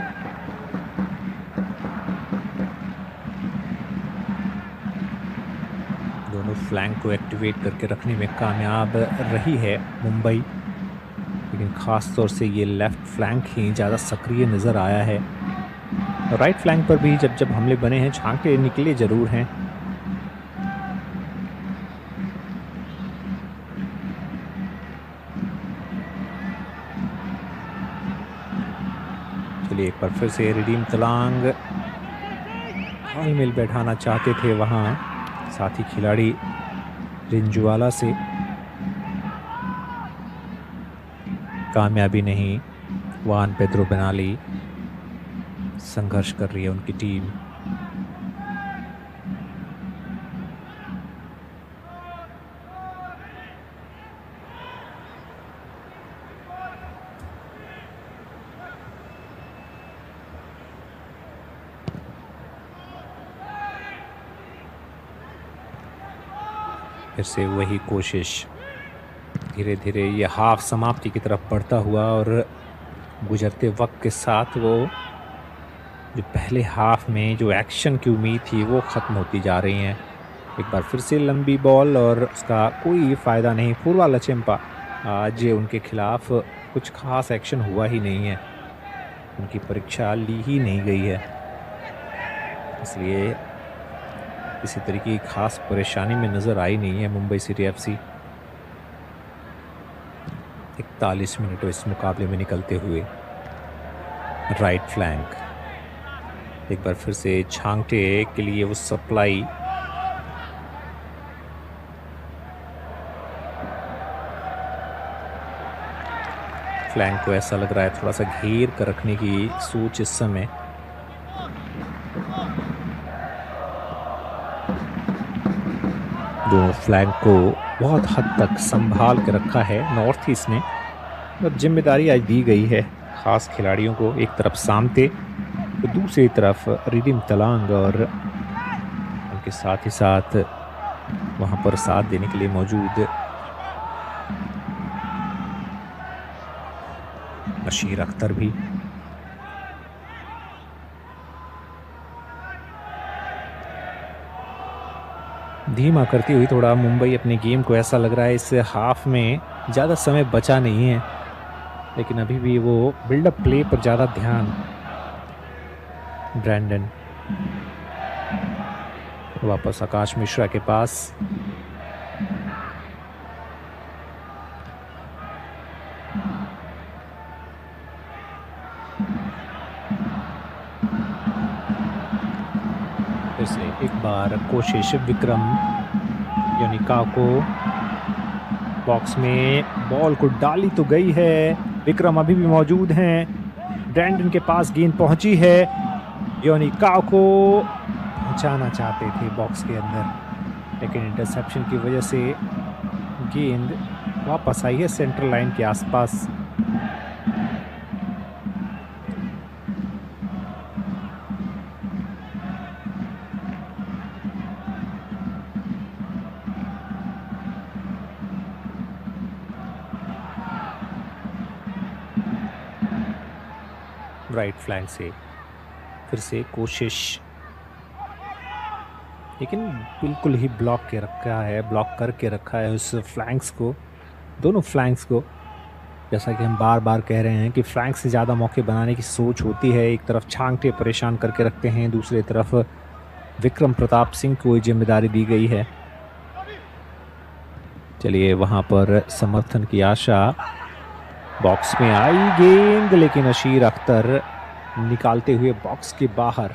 दोनों फ्लैंक को एक्टिवेट करके रखने में कामयाब रही है मुंबई, लेकिन ख़ास तौर से ये लेफ़्ट फ्लैंक ही ज़्यादा सक्रिय नज़र आया है। राइट फ्लैंक पर भी जब जब हमले बने हैं झांके निकले ज़रूर हैं। चलिए एक बार फिर से रिडीम तलांग तालमेल बैठाना चाहते थे वहाँ साथी खिलाड़ी रिंजुआला से, कामयाबी नहीं। वान पेद्रो बेनाली संघर्ष कर रही है उनकी टीम। फिर से वही कोशिश, धीरे धीरे ये हाफ समाप्ति की तरफ बढ़ता हुआ, और गुजरते वक्त के साथ वो जो पहले हाफ में जो एक्शन की उम्मीद थी वो ख़त्म होती जा रही हैं। एक बार फिर से लंबी बॉल और उसका कोई फ़ायदा नहीं। पूर्वा लचेम्पा आज उनके खिलाफ कुछ खास एक्शन हुआ ही नहीं है, उनकी परीक्षा ली ही नहीं गई है, इसलिए किसी तरीके की खास परेशानी में नज़र आई नहीं है मुंबई सिटी एफसी। 41 मिनट इस मुकाबले में निकलते हुए। राइट फ्लैंक एक बार फिर से छांगटे के लिए वो सप्लाई, फ्लैंक को ऐसा लग रहा है थोड़ा सा घेर कर रखने की सोच इस समय। दोनों फ्लैंक को बहुत हद तक संभाल के रखा है नॉर्थ ईस्ट ने, और जिम्मेदारी आज दी गई है खास खिलाड़ियों को। एक तरफ सामते तो दूसरी तरफ रिदिम तलांग, और उनके साथ ही साथ वहां पर साथ देने के लिए मौजूद बशीर अख्तर भी। धीमा करती हुई थोड़ा मुंबई अपने गेम को, ऐसा लग रहा है इस हाफ में ज़्यादा समय बचा नहीं है, लेकिन अभी भी वो बिल्डअप प्ले पर ज़्यादा ध्यान। ब्रैंडन वापस आकाश मिश्रा के पास, फिर से एक बार कोशिश विक्रम योनिका को, बॉक्स में बॉल को डाली तो गई है, विक्रम अभी भी मौजूद हैं, ब्रैंडन के पास गेंद पहुंची है, योनिका को पहुंचाना चाहते थे बॉक्स के अंदर, लेकिन इंटरसेप्शन की वजह से गेंद वापस आई है सेंट्रल लाइन के आसपास। राइट फ्लैंक से फिर से कोशिश, लेकिन बिल्कुल ही ब्लॉक करके रखा है उस फ्लैंक्स को, दोनों फ्लैंक्स को। जैसा कि हम बार बार कह रहे हैं कि फ्लैंक से ज़्यादा मौके बनाने की सोच होती है। एक तरफ छांगटे परेशान करके रखते हैं, दूसरी तरफ विक्रम प्रताप सिंह को जिम्मेदारी दी गई है। चलिए वहाँ पर समर्थन की आशा, बॉक्स में आई गेंद, लेकिन बशीर अख्तर निकालते हुए बॉक्स के बाहर।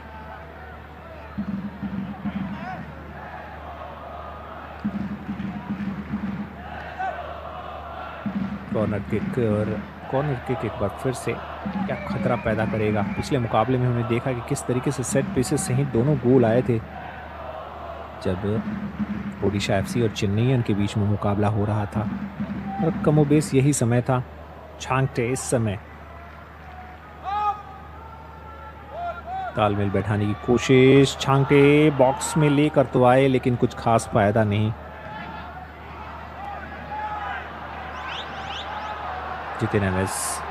कॉर्नर किक, और कॉर्नर किक एक बार फिर से क्या खतरा पैदा करेगा। पिछले मुकाबले में हमने देखा कि किस तरीके से सेट पीसेस से ही दोनों गोल आए थे जब ओडिशा एफसी और चेन्नईयन के बीच में मुकाबला हो रहा था, और कमोबेश यही समय था। छांगटे इस समय तालमेल बैठाने की कोशिश, छांगटे बॉक्स में लेकर तो आए, लेकिन कुछ खास फायदा नहीं। जितेन एवस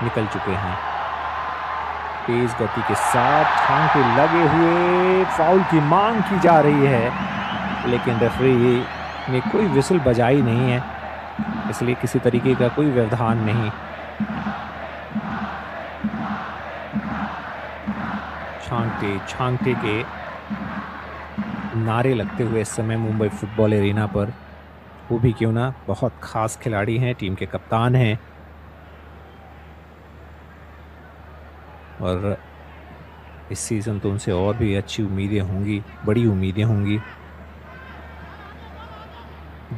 निकल चुके हैं तेज गति के साथ, छांगटे लगे हुए, फाउल की मांग की जा रही है, लेकिन रेफरी ने कोई विसल बजाई नहीं है, इसलिए किसी तरीके का कोई व्यवधान नहीं। छांगटे के नारे लगते हुए इस समय मुंबई फुटबॉल एरिना पर, वो भी क्यों ना, बहुत खास खिलाड़ी हैं, टीम के कप्तान हैं, और इस सीज़न तो उनसे और भी अच्छी उम्मीदें होंगी, बड़ी उम्मीदें होंगी।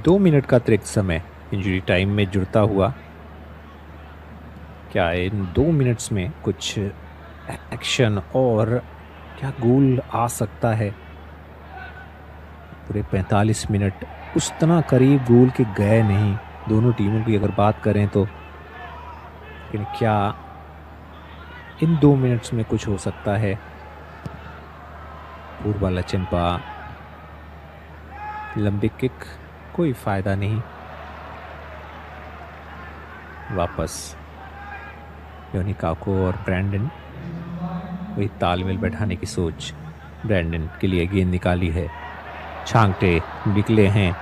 2 मिनट का अतिरिक्त समय इंजरी टाइम में जुड़ता हुआ, क्या इन 2 मिनट्स में कुछ एक्शन और क्या गोल आ सकता है? पूरे 45 मिनट उस तरह करीब गोल के गए नहीं दोनों टीमों की अगर बात करें तो, लेकिन क्या इन 2 मिनट्स में कुछ हो सकता है? पूर्वा लचिनपा, लंबी किक, कोई फायदा नहीं। वापस योनिकाको और ब्रैंडन, वही तालमेल बैठाने की सोच। ब्रैंडन के लिए गेंद निकाली है, छांगटे निकले हैं,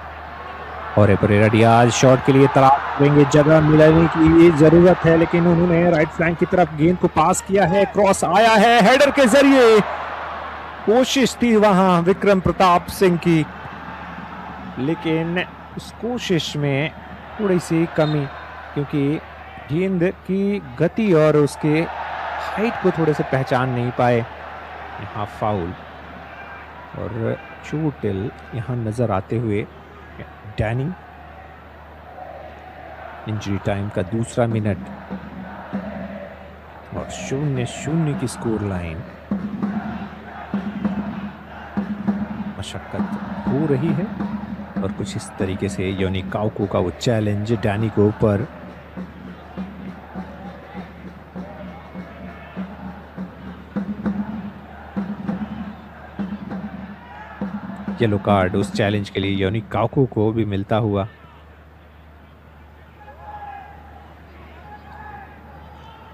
और परेरा डियाज शॉट के लिए तलाश करेंगे, जगह मिलाने की जरूरत है, लेकिन उन्होंने राइट फ्लैंक की तरफ गेंद को पास किया है, क्रॉस आया है हेडर के जरिए। कोशिश थी वहां विक्रम प्रताप सिंह की, लेकिन उस कोशिश में थोड़ी सी कमी, क्योंकि गेंद की गति और उसके हाइट को थोड़े से पहचान नहीं पाए। यहाँ फाउल और चोटिल यहाँ नजर आते हुए डैनी। इंजरी टाइम का दूसरा मिनट और 0-0 की स्कोर लाइन। मशक्कत हो रही है और कुछ इस तरीके से योनी काउको का वो चैलेंज डैनी के ऊपर। येलो कार्ड उस चैलेंज के लिए योनी काउको को भी मिलता हुआ।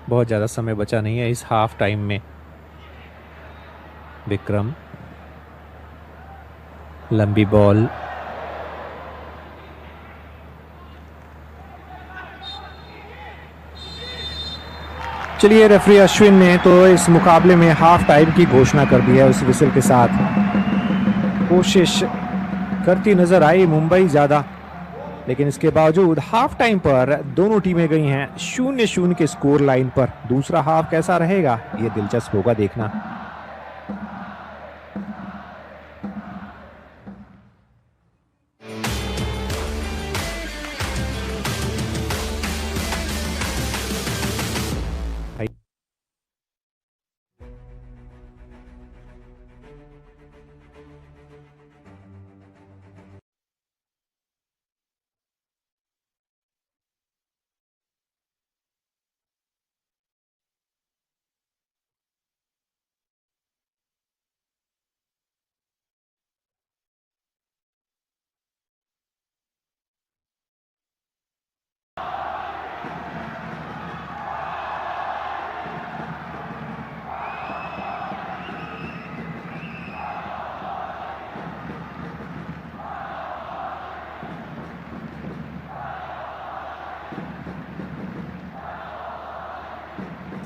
बहुत ज्यादा समय बचा नहीं है इस हाफ टाइम में। विक्रम, लंबी बॉल, चलिए रेफरी अश्विन ने तो इस मुकाबले में हाफ टाइम की घोषणा कर दी है उस विसल के साथ। कोशिश करती नजर आई मुंबई ज्यादा, लेकिन इसके बावजूद हाफ टाइम पर दोनों टीमें गई हैं 0-0 के स्कोर लाइन पर। दूसरा हाफ कैसा रहेगा ये दिलचस्प होगा देखना।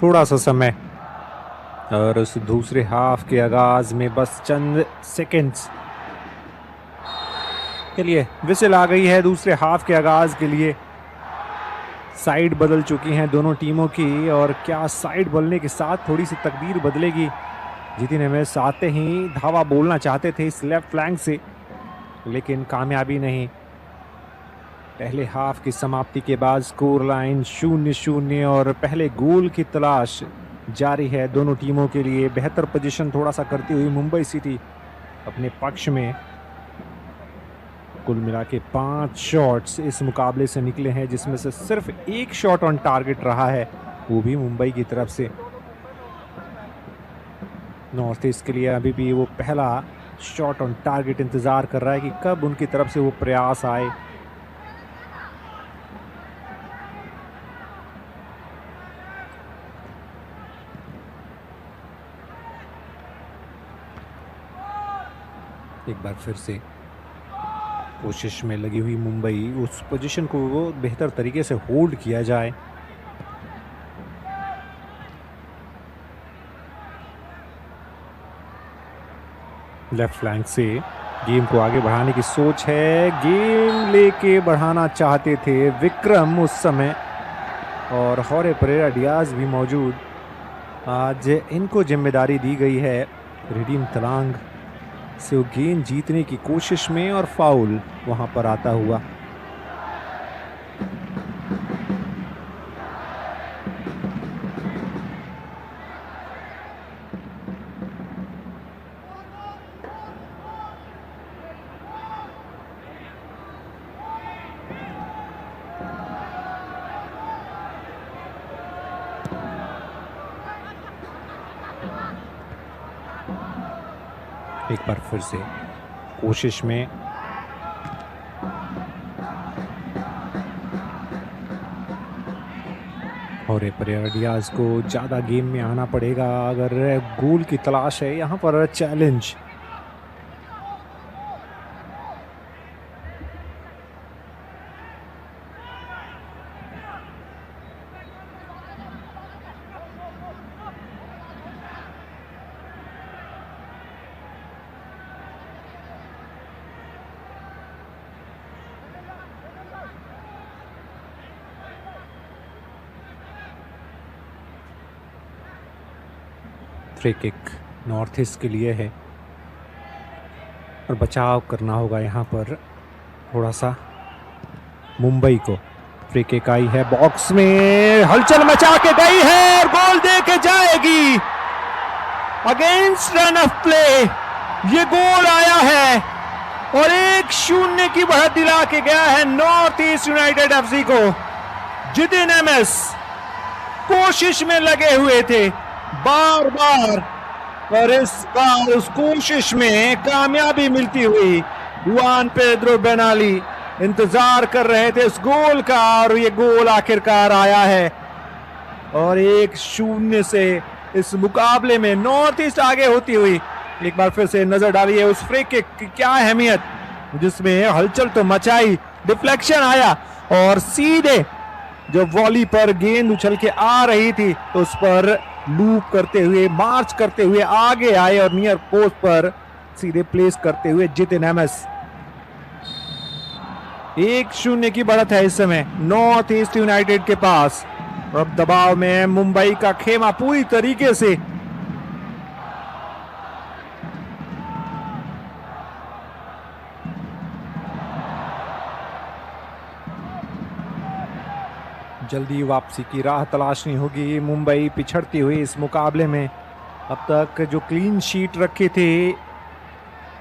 थोड़ा सा समय और उस दूसरे हाफ के आगाज में बस चंद सेकंड्स के लिए विसल आ गई है दूसरे हाफ के आगाज के लिए। साइड बदल चुकी हैं दोनों टीमों की और क्या साइड बदलने के साथ थोड़ी सी तकदीर बदलेगी। जितिन एमएस आते ही धावा बोलना चाहते थे इस लेफ्ट फ्लैंक से, लेकिन कामयाबी नहीं। पहले हाफ की समाप्ति के बाद स्कोर लाइन 0-0 और पहले गोल की तलाश जारी है दोनों टीमों के लिए। बेहतर पोजीशन थोड़ा सा करती हुई मुंबई सिटी अपने पक्ष में। कुल मिला के 5 शॉट्स इस मुकाबले से निकले हैं, जिसमें से सिर्फ एक शॉट ऑन टारगेट रहा है, वो भी मुंबई की तरफ से। नॉर्थ ईस्ट के लिए अभी भी वो पहला शॉट ऑन टारगेट इंतजार कर रहा है कि कब उनकी तरफ से वो प्रयास आए। एक बार फिर से कोशिश में लगी हुई मुंबई, उस पोजीशन को वो बेहतर तरीके से होल्ड किया जाए। लेफ्ट फ्लैंक से गेम को आगे बढ़ाने की सोच है, गेम लेके बढ़ाना चाहते थे विक्रम उस समय, और हॉरे परेरा डियाज भी मौजूद। आज इनको जिम्मेदारी दी गई है रिडीम तलांग से वो गेंद जीतने की कोशिश में, और फाउल वहां पर आता हुआ। एक बार फिर से कोशिश में और परेरा डियाज को ज़्यादा गेम में आना पड़ेगा अगर गोल की तलाश है यहाँ पर। Challenge free kick north East के लिए है और बचाव करना होगा यहाँ पर थोड़ा सा मुंबई को। फ्री किक आई है, बॉक्स में हलचल मचा के गई है और गोल दे के जाएगी। अगेंस्ट रन ऑफ प्ले ये गोल आया है और 1-0 की बढ़त दिला के गया है नॉर्थ ईस्ट यूनाइटेड एफसी को। जितिन एमएस कोशिश में लगे हुए थे बार बार, और इस बार उस कोशिश में कामयाबी मिलती हुई जुआन पेड्रो बेनाली इंतजार कर रहे थे उस गोल का, और ये गोल आखिरकार आया है। और 1-0 से इस मुकाबले में नॉर्थ ईस्ट आगे होती हुई। एक बार फिर से नजर डालिए उस फ्री किक की क्या अहमियत, जिसमें हलचल तो मचाई, डिफ्लेक्शन आया और सीधे जो वॉली पर गेंद उछल के आ रही थी तो उस पर लूप करते हुए, मार्च करते हुए आगे आए और नियर पोस्ट पर सीधे प्लेस करते हुए जितिन एमएस। 1-0 की बढ़त है इस समय नॉर्थ ईस्ट यूनाइटेड के पास। अब दबाव में मुंबई का खेमा पूरी तरीके से। जल्दी वापसी की राह तलाशनी होगी मुंबई पिछड़ती हुई इस मुकाबले में। अब तक जो क्लीन शीट रखी थी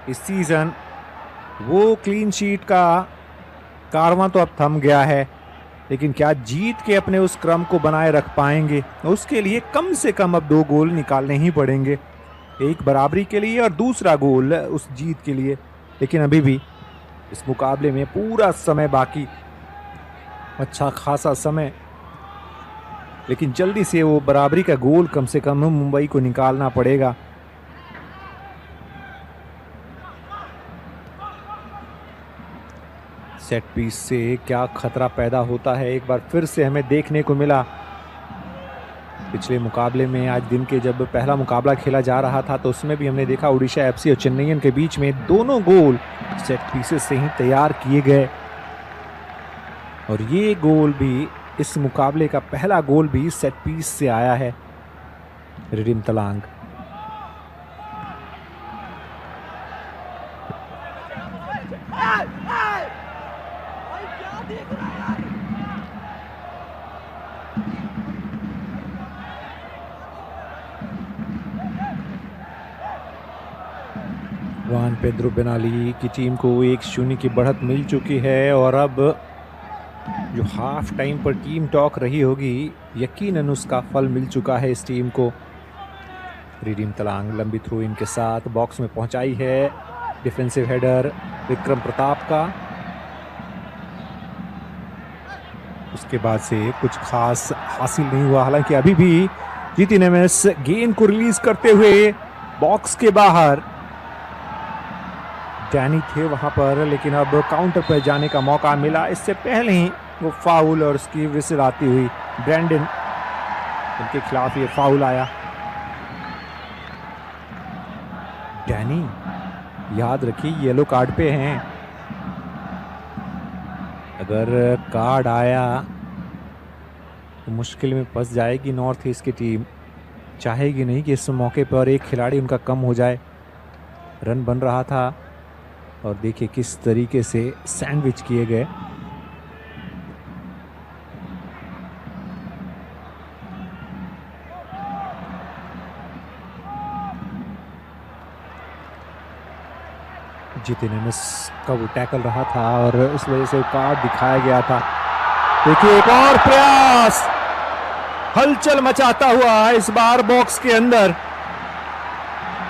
इस सीजन, वो क्लीन शीट का कारवां तो अब थम गया है, लेकिन क्या जीत के अपने उस क्रम को बनाए रख पाएंगे? उसके लिए कम से कम अब 2 गोल निकालने ही पड़ेंगे, एक बराबरी के लिए और दूसरा गोल उस जीत के लिए। लेकिन अभी भी इस मुकाबले में पूरा समय बाकी, अच्छा खासा समय, लेकिन जल्दी से वो बराबरी का गोल कम से कम मुंबई को निकालना पड़ेगा। सेट पीस से क्या खतरा पैदा होता है एक बार फिर से हमें देखने को मिला। पिछले मुकाबले में आज दिन के जब पहला मुकाबला खेला जा रहा था तो उसमें भी हमने देखा उड़ीसा एफसी और चेन्नईयन के बीच में दोनों गोल सेट पीसेस से ही तैयार किए गए, और ये गोल भी, इस मुकाबले का पहला गोल भी सेट पीस से आया है। रिडिम तलांग जुआन पेड्रो बेनाली की टीम को 1-0 की बढ़त मिल चुकी है, और अब जो हाफ टाइम पर टीम टॉक रही होगी यकीनन उसका फल मिल चुका है इस टीम को। रिडीम तलांग लंबी थ्रो इन के साथ बॉक्स में पहुंचाई है, डिफेंसिव हेडर विक्रम प्रताप का। उसके बाद से कुछ खास हासिल नहीं हुआ, हालांकि अभी भी जितिन एमएस गेंद को रिलीज करते हुए बॉक्स के बाहर। डैनी थे वहां पर, लेकिन अब काउंटर पर जाने का मौका मिला। इससे पहले ही वो फाउल और उसकी विसिल आती हुई ब्रैंडन, उनके खिलाफ ये फाउल आया। डैनी याद रखिए येलो कार्ड पे हैं, अगर कार्ड आया तो मुश्किल में फंस जाएगी नॉर्थ ईस्ट की टीम। चाहेगी नहीं कि इस मौके पर एक खिलाड़ी उनका कम हो जाए। रन बन रहा था और देखिए किस तरीके से सैंडविच किए गए। जितिन एमएस का वो टैकल रहा था और उस वजह से कार्ड दिखाया गया था। देखिए एक और प्रयास, हलचल मचाता हुआ इस बार बॉक्स के अंदर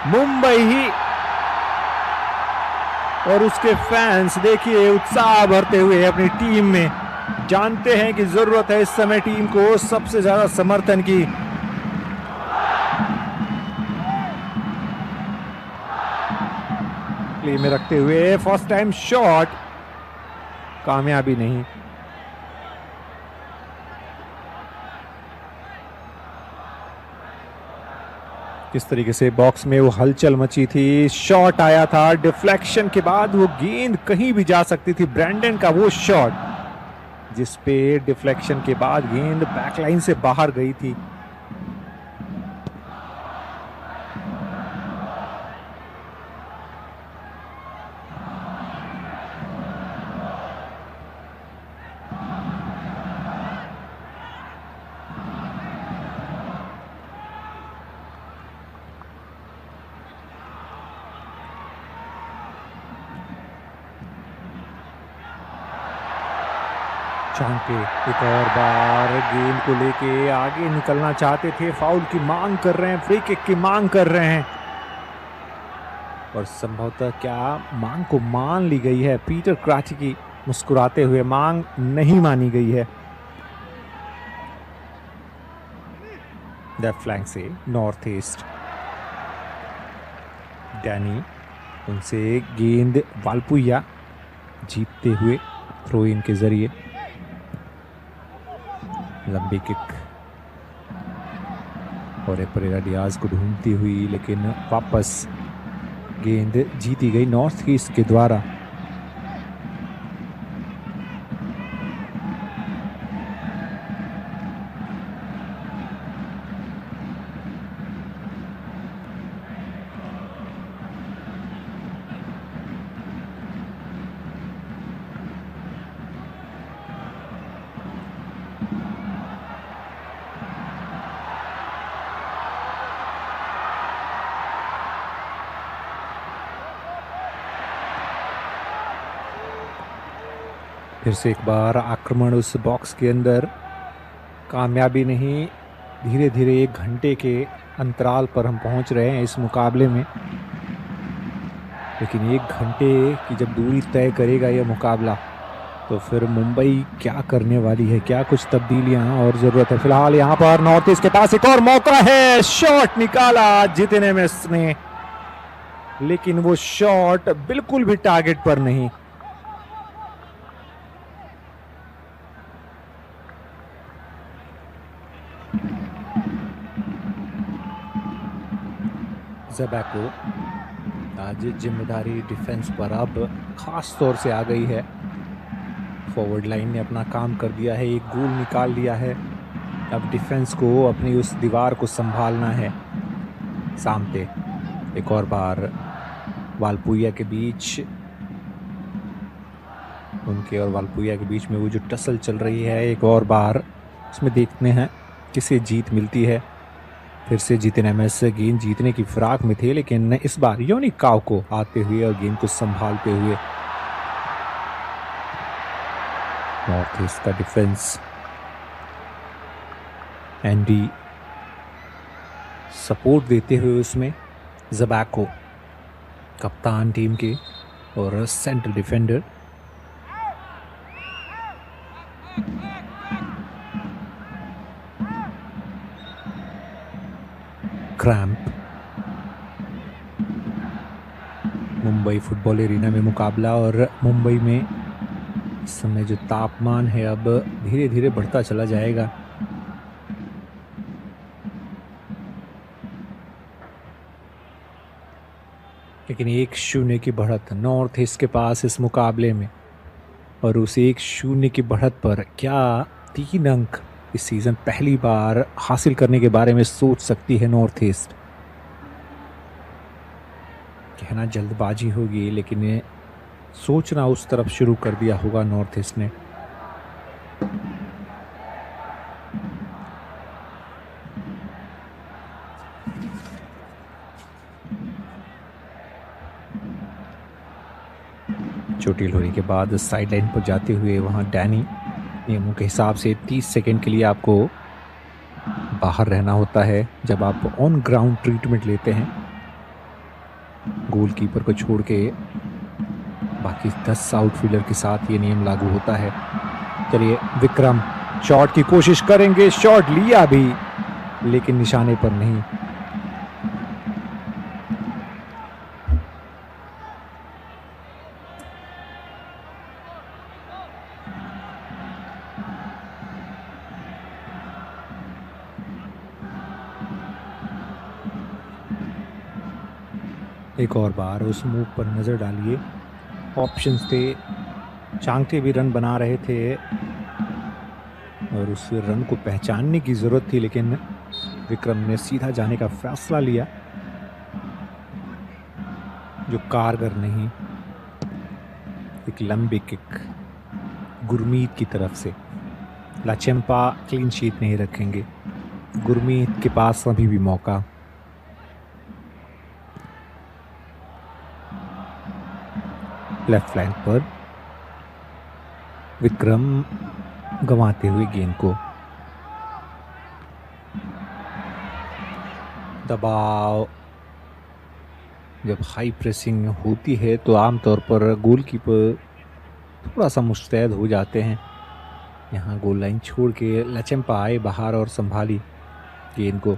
मुंबई ही, और उसके फैंस देखिए उत्साह भरते हुए अपनी टीम में। जानते हैं कि जरूरत है इस समय टीम को सबसे ज्यादा समर्थन की। प्ले में रखते हुए फर्स्ट टाइम शॉट, कामयाबी नहीं। किस तरीके से बॉक्स में वो हलचल मची थी, शॉट आया था, डिफ्लेक्शन के बाद वो गेंद कहीं भी जा सकती थी। ब्रैंडन का वो शॉट जिस पे डिफ्लेक्शन के बाद गेंद बैकलाइन से बाहर गई थी। चांके एक और बार गेंद को लेके आगे निकलना चाहते थे, फाउल की मांग कर रहे हैं, फ्री किक की मांग कर रहे हैं और संभवतः क्या मांग को मान ली गई है। पीटर क्राची की मुस्कुराते हुए मांग नहीं मानी गई है। लेफ्ट फ्लैंक से नॉर्थ ईस्ट डैनी, उनसे गेंद वालपुया जीतते हुए थ्रो इन के जरिए लंबी किक और परेरा डियाज को ढूंढती हुई, लेकिन वापस गेंद जीती गई नॉर्थ ईस्ट के द्वारा। फिर से एक बार आक्रमण उस बॉक्स के अंदर, कामयाबी नहीं। धीरे धीरे 1 घंटे के अंतराल पर हम पहुंच रहे हैं इस मुकाबले में, लेकिन 1 घंटे की जब दूरी तय करेगा यह मुकाबला तो फिर मुंबई क्या करने वाली है, क्या कुछ तब्दीलियां और जरूरत है। फिलहाल यहां पर नॉर्थ ईस्ट के पास एक और मौका है, शॉट निकाला जितने में ने, लेकिन वो शॉट बिल्कुल भी टारगेट पर नहीं। ज़बैको आज जिम्मेदारी डिफेंस पर अब खास तौर से आ गई है। फॉरवर्ड लाइन ने अपना काम कर दिया है, एक गोल निकाल लिया है। अब डिफेंस को अपनी उस दीवार को संभालना है। सामते एक और बार वालपुया के बीच, उनके और वालपुया के बीच में वो जो टसल चल रही है, एक और बार उसमें देखते हैं किसे जीत मिलती है। फिर से जीतने में से गेंद जीतने की फिराक में थे, लेकिन इस बार योनी काव को आते हुए और गेंद को संभालते हुए नॉर्थ ईस्ट का डिफेंस, एंडी सपोर्ट देते हुए उसमें ज़बैको कप्तान टीम के और central defender cramp. Mumbai football arena में मुकाबला और मुंबई में इस समय जो तापमान है अब धीरे धीरे बढ़ता चला जाएगा। लेकिन 1-0 की बढ़त नॉर्थ ईस्ट के पास इस मुकाबले में, और उस 1-0 की बढ़त पर क्या 3 अंक इस सीज़न पहली बार हासिल करने के बारे में सोच सकती है नॉर्थ ईस्ट। कहना जल्दबाजी होगी, लेकिन ये सोचना उस तरफ शुरू कर दिया होगा नॉर्थ ईस्ट ने। चोटिल होने के बाद साइड लाइन पर जाते हुए वहां डैनी, नियमों के हिसाब से 30 सेकेंड के लिए आपको बाहर रहना होता है जब आप ऑन ग्राउंड ट्रीटमेंट लेते हैं। गोलकीपर को छोड़ के बाकी 10 आउटफील्डर के साथ ये नियम लागू होता है। चलिए विक्रम शॉट की कोशिश करेंगे, शॉट लिया भी लेकिन निशाने पर नहीं। एक और बार उस मूव पर नज़र डालिए, ऑप्शंस थे, चांगटे भी रन बना रहे थे और उस रन को पहचानने की ज़रूरत थी, लेकिन विक्रम ने सीधा जाने का फैसला लिया जो कारगर नहीं। एक लंबी किक गुरमीत की तरफ से, लाचेम्पा क्लीन शीट नहीं रखेंगे, गुरमीत के पास अभी भी मौका। लेफ्ट फ्लैंक पर विक्रम गंवाते हुए गेंद को। दबाव, जब हाई प्रेसिंग होती है तो आमतौर पर गोलकीपर थोड़ा सा मुस्तैद हो जाते हैं। यहाँ गोल लाइन छोड़ के लचेम्पा आए बाहर और संभाली गेंद को।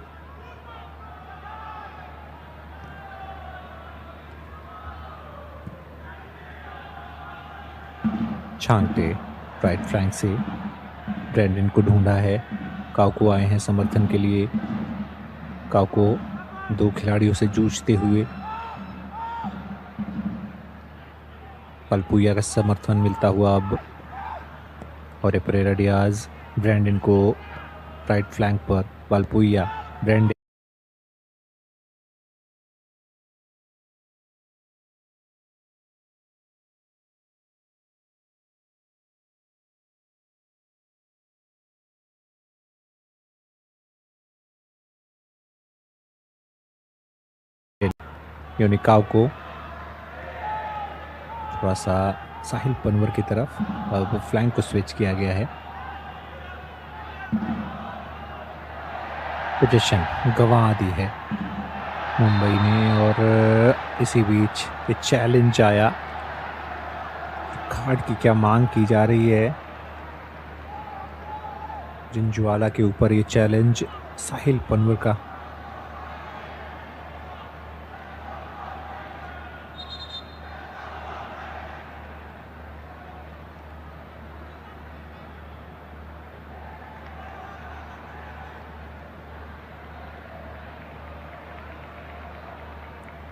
छांगटे राइट फ्लैंक से ब्रैंडन को ढूंढा है। काउको आए हैं समर्थन के लिए। काउको 2 खिलाड़ियों से जूझते हुए। पलपुया का समर्थन मिलता हुआ अब, और परेरा डियाज ब्रैंडन को राइट फ्लैंक पर। पलपुया, ब्रैंडन, यूनिकाव को थोड़ा सा साहिल पनवर की तरफ, अब फ्लैंक को स्विच किया गया है। पोजीशन गंवा दी है मुंबई ने, और इसी बीच ये चैलेंज आया। कार्ड की क्या मांग की जा रही है? जिंजुआला के ऊपर ये चैलेंज साहिल पनवर का।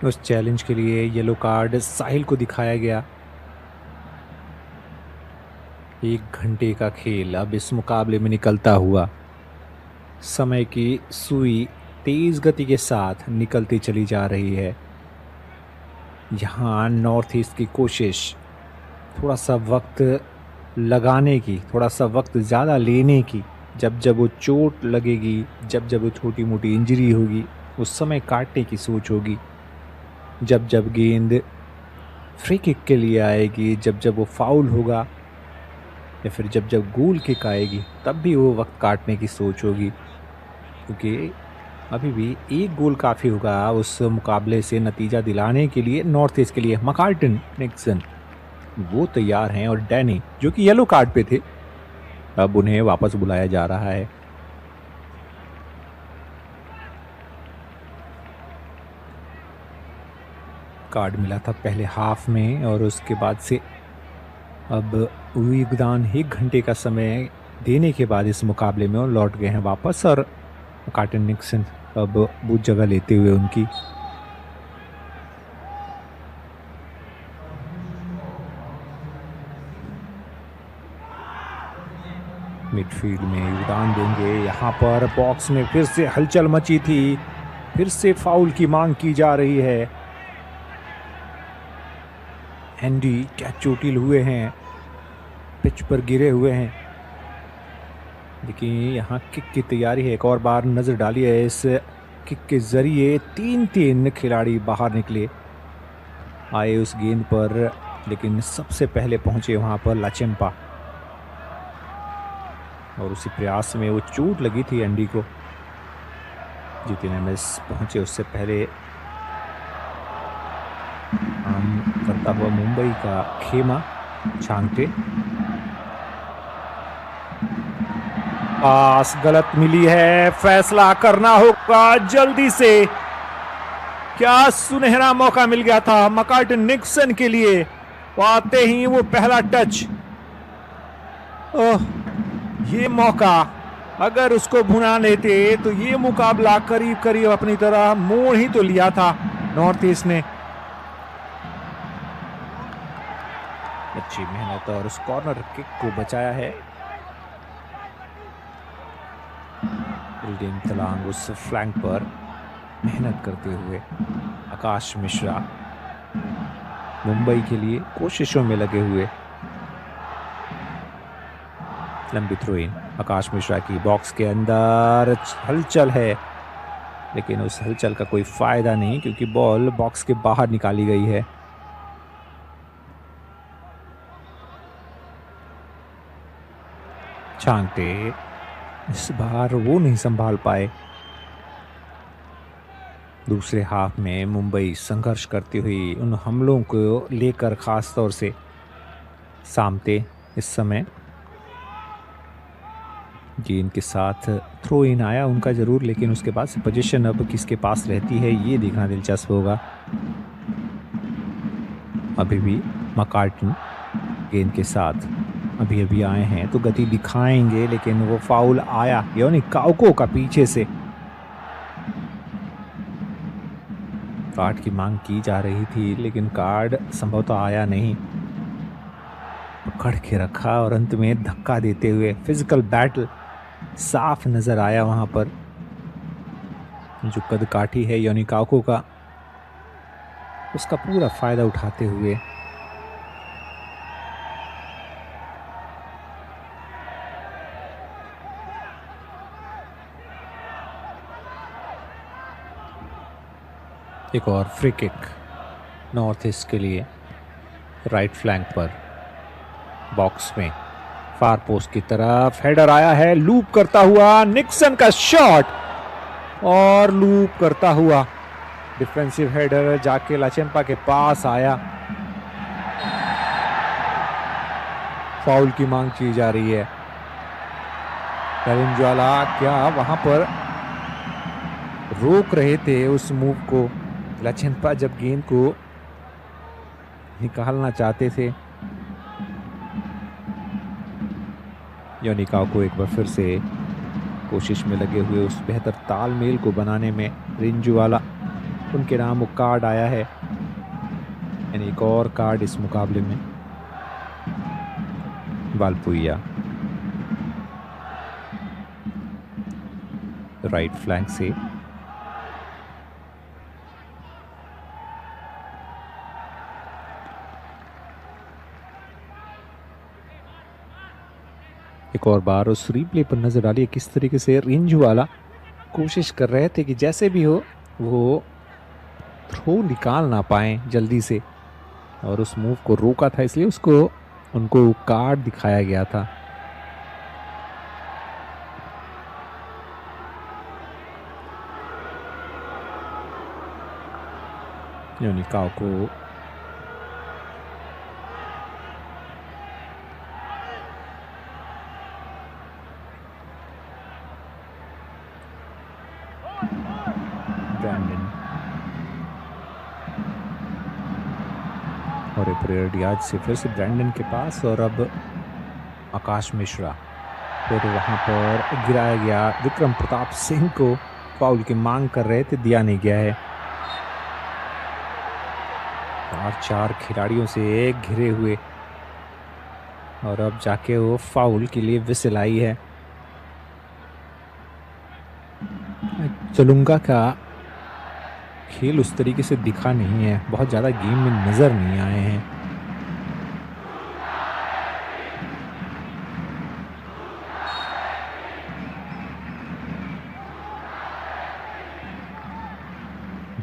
उस चैलेंज के लिए येलो कार्ड साहिल को दिखाया गया। 1 घंटे का खेल अब इस मुकाबले में निकलता हुआ। समय की सुई तेज गति के साथ निकलती चली जा रही है। यहाँ नॉर्थ ईस्ट की कोशिश थोड़ा सा वक्त लगाने की, थोड़ा सा वक्त ज़्यादा लेने की। जब जब वो चोट लगेगी, जब जब वो छोटी मोटी इंजरी होगी, उस समय काटने की सोच होगी। जब जब गेंद फ्री किक के लिए आएगी, जब जब वो फाउल होगा, या फिर जब जब गोल किक आएगी, तब भी वो वक्त काटने की सोच होगी। क्योंकि अभी भी 1 गोल काफ़ी होगा उस मुकाबले से नतीजा दिलाने के लिए नॉर्थ ईस्ट के लिए। मकार्टन, निक्सन वो तैयार हैं, और डैनी जो कि येलो कार्ड पे थे, अब उन्हें वापस बुलाया जा रहा है। कार्ड मिला था पहले हाफ में, और उसके बाद से अब योगदान 1 घंटे का समय देने के बाद इस मुकाबले में वो लौट गए हैं वापस, और कार्टन निक्सन अब बूथ जगह लेते हुए उनकी। मिडफील्ड में योगदान देंगे। यहाँ पर बॉक्स में फिर से हलचल मची थी, फिर से फाउल की मांग की जा रही है। एंडी क्या चोटिल हुए हैं, पिच पर गिरे हुए हैं। लेकिन यहाँ किक की तैयारी है। एक और बार नज़र डाली है इस किक के जरिए। 3 खिलाड़ी बाहर निकले, आए उस गेंद पर, लेकिन सबसे पहले पहुंचे वहां पर लचेम्पा, और उसी प्रयास में वो चोट लगी थी एंडी को। जितिन एमएस पहुंचे उससे पहले। करता हुआ मुंबई का खेमा छांगटे। पास गलत मिली है, फैसला करना होगा जल्दी से। क्या सुनहरा मौका मिल गया था मकार्टन निक्सन के लिए, आते ही वो पहला टच। ओह, ये मौका अगर उसको भुना लेते तो ये मुकाबला करीब करीब अपनी तरह मोड़ ही तो लिया था नॉर्थ ईस्ट ने। अच्छी मेहनत और उस कॉर्नर किक को बचाया है। इल्डिन तलांग उस फ्लैंक पर मेहनत करते हुए। आकाश मिश्रा मुंबई के लिए कोशिशों में लगे हुए। लंबी थ्रो-इन आकाश मिश्रा की, बॉक्स के अंदर हलचल है, लेकिन उस हलचल का कोई फायदा नहीं क्योंकि बॉल बॉक्स के बाहर निकाली गई है। छांगटे इस बार वो नहीं संभाल पाए। दूसरे हाफ में मुंबई संघर्ष करती हुई उन हमलों को लेकर, खास तौर से सामते इस समय गेंद के साथ थ्रो इन आया उनका जरूर, लेकिन उसके बाद से पोजीशन अब किसके पास रहती है ये देखना दिलचस्प होगा। अभी भी मकार्टन गेंद के साथ अभी अभी आए हैं तो गति दिखाएंगे, लेकिन वो फाउल आया योनी काउको का पीछे से। कार्ड की मांग की जा रही थी लेकिन कार्ड संभवतः आया नहीं। पकड़ के रखा और अंत में धक्का देते हुए फिजिकल बैटल साफ नजर आया वहां पर। जो कद काठी है योनी काउको का, उसका पूरा फायदा उठाते हुए एक और फ्री किक नॉर्थ ईस्ट के लिए। राइट फ्लैंक पर बॉक्स में फार पोस्ट की तरफ हेडर आया है, लूप करता हुआ निक्सन का शॉट और लूप करता हुआ डिफेंसिव हेडर जाके लाचेंपा के पास आया। फाउल की मांग की जा रही है। ज्वाला क्या वहां पर रोक रहे थे उस मूव को? लाचेंपा जब गेंद को निकालना चाहते थे। योनिकाओ को एक बार फिर से कोशिश में लगे हुए उस बेहतर तालमेल को बनाने में रिंजुवाला उनके नाम वो कार्ड आया है, यानी एक और कार्ड इस मुकाबले में। वालपुइया राइट फ्लैंक से एक और बार उस रिप्ले पर नजर डालिए किस तरीके से रिंजुवाला कोशिश कर रहे थे कि जैसे भी हो वो थ्रो निकाल ना पाए जल्दी से, और उस मूव को रोका था, इसलिए उसको उनको कार्ड दिखाया गया था। योनिकाओ को ब्रैंडन और प्रेयर डियाज से फिर से ब्रैंडन के पास, और अब आकाश मिश्रा फिर वहां पर गिराया गया। विक्रम प्रताप सिंह को फाउल की मांग कर रहे थे, दिया नहीं गया है। और 4 खिलाड़ियों से घिरे हुए, और अब जाके वो फाउल के लिए विसिल आई है। चलुंगा का खेल उस तरीके से दिखा नहीं है, बहुत ज्यादा गेम में नजर नहीं आए हैं।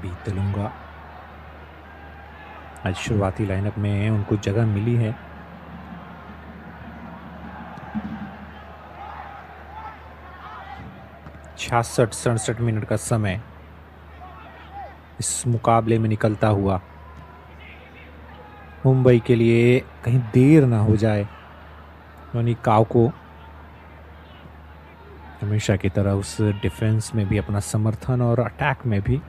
बी तेलुंगा आज शुरुआती लाइनअप में उनको जगह मिली है। छियासठ 67 मिनट का समय इस मुकाबले में निकलता हुआ। मुंबई के लिए कहीं देर ना हो जाए। योनिकाओ को हमेशा की तरह उस डिफेंस में भी अपना समर्थन और अटैक में भी।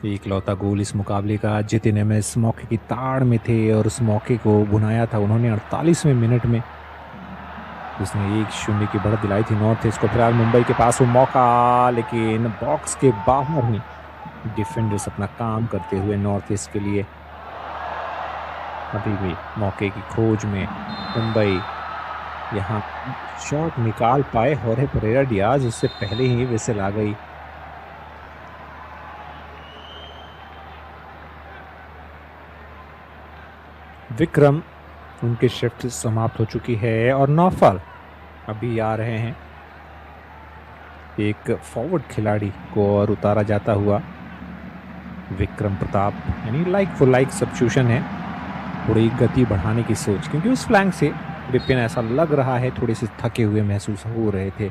एक लौता गोल इस मुकाबले का जितिन एमएस मौके की ताड़ में थे और उस मौके को बुनाया था उन्होंने 48वें मिनट में, जिसने 1-0 की बढ़त दिलाई थी नॉर्थ ईस्ट को। फिलहाल मुंबई के पास वो मौका, लेकिन बॉक्स के बाहर ही डिफेंडर्स अपना काम करते हुए नॉर्थ ईस्ट के लिए। अभी भी मौके की खोज में मुंबई यहाँ शॉट निकाल पाए। होरे परेरा डियाज उससे पहले ही विसिल आ गई। विक्रम उनकी शिफ्ट समाप्त हो चुकी है और नौफल अभी आ रहे हैं। एक फॉरवर्ड खिलाड़ी को और उतारा जाता हुआ। विक्रम प्रताप यानी लाइक फॉर लाइक सब्स्टिट्यूशन है, थोड़ी गति बढ़ाने की सोच, क्योंकि उस फ्लैंक से विपिन ऐसा लग रहा है थोड़े से थके हुए महसूस हो रहे थे।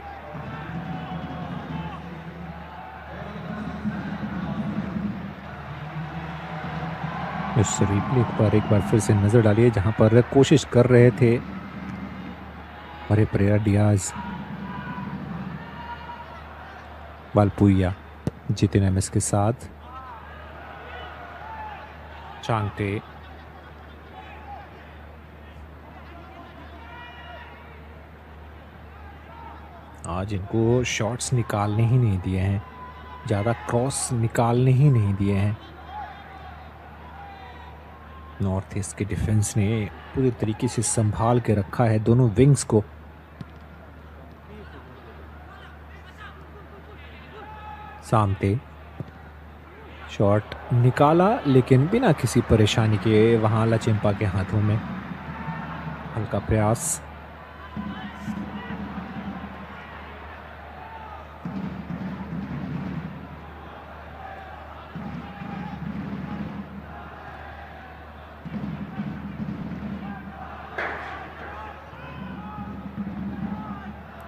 इस रिप्ले पर एक बार फिर से नजर डालिए जहां पर कोशिश कर रहे थे अरे परेरा डियाज, वालपुया, जितिन एमएस के साथ चांगटे, आज इनको शॉट्स निकालने ही नहीं दिए हैं, ज़्यादा क्रॉस निकालने ही नहीं दिए हैं। नॉर्थ ईस्ट के डिफेंस ने पूरी तरीके से संभाल के रखा है दोनों विंग्स को। सामते शॉट निकाला लेकिन बिना किसी परेशानी के वहां लचेम्पा के हाथों में। हल्का प्रयास,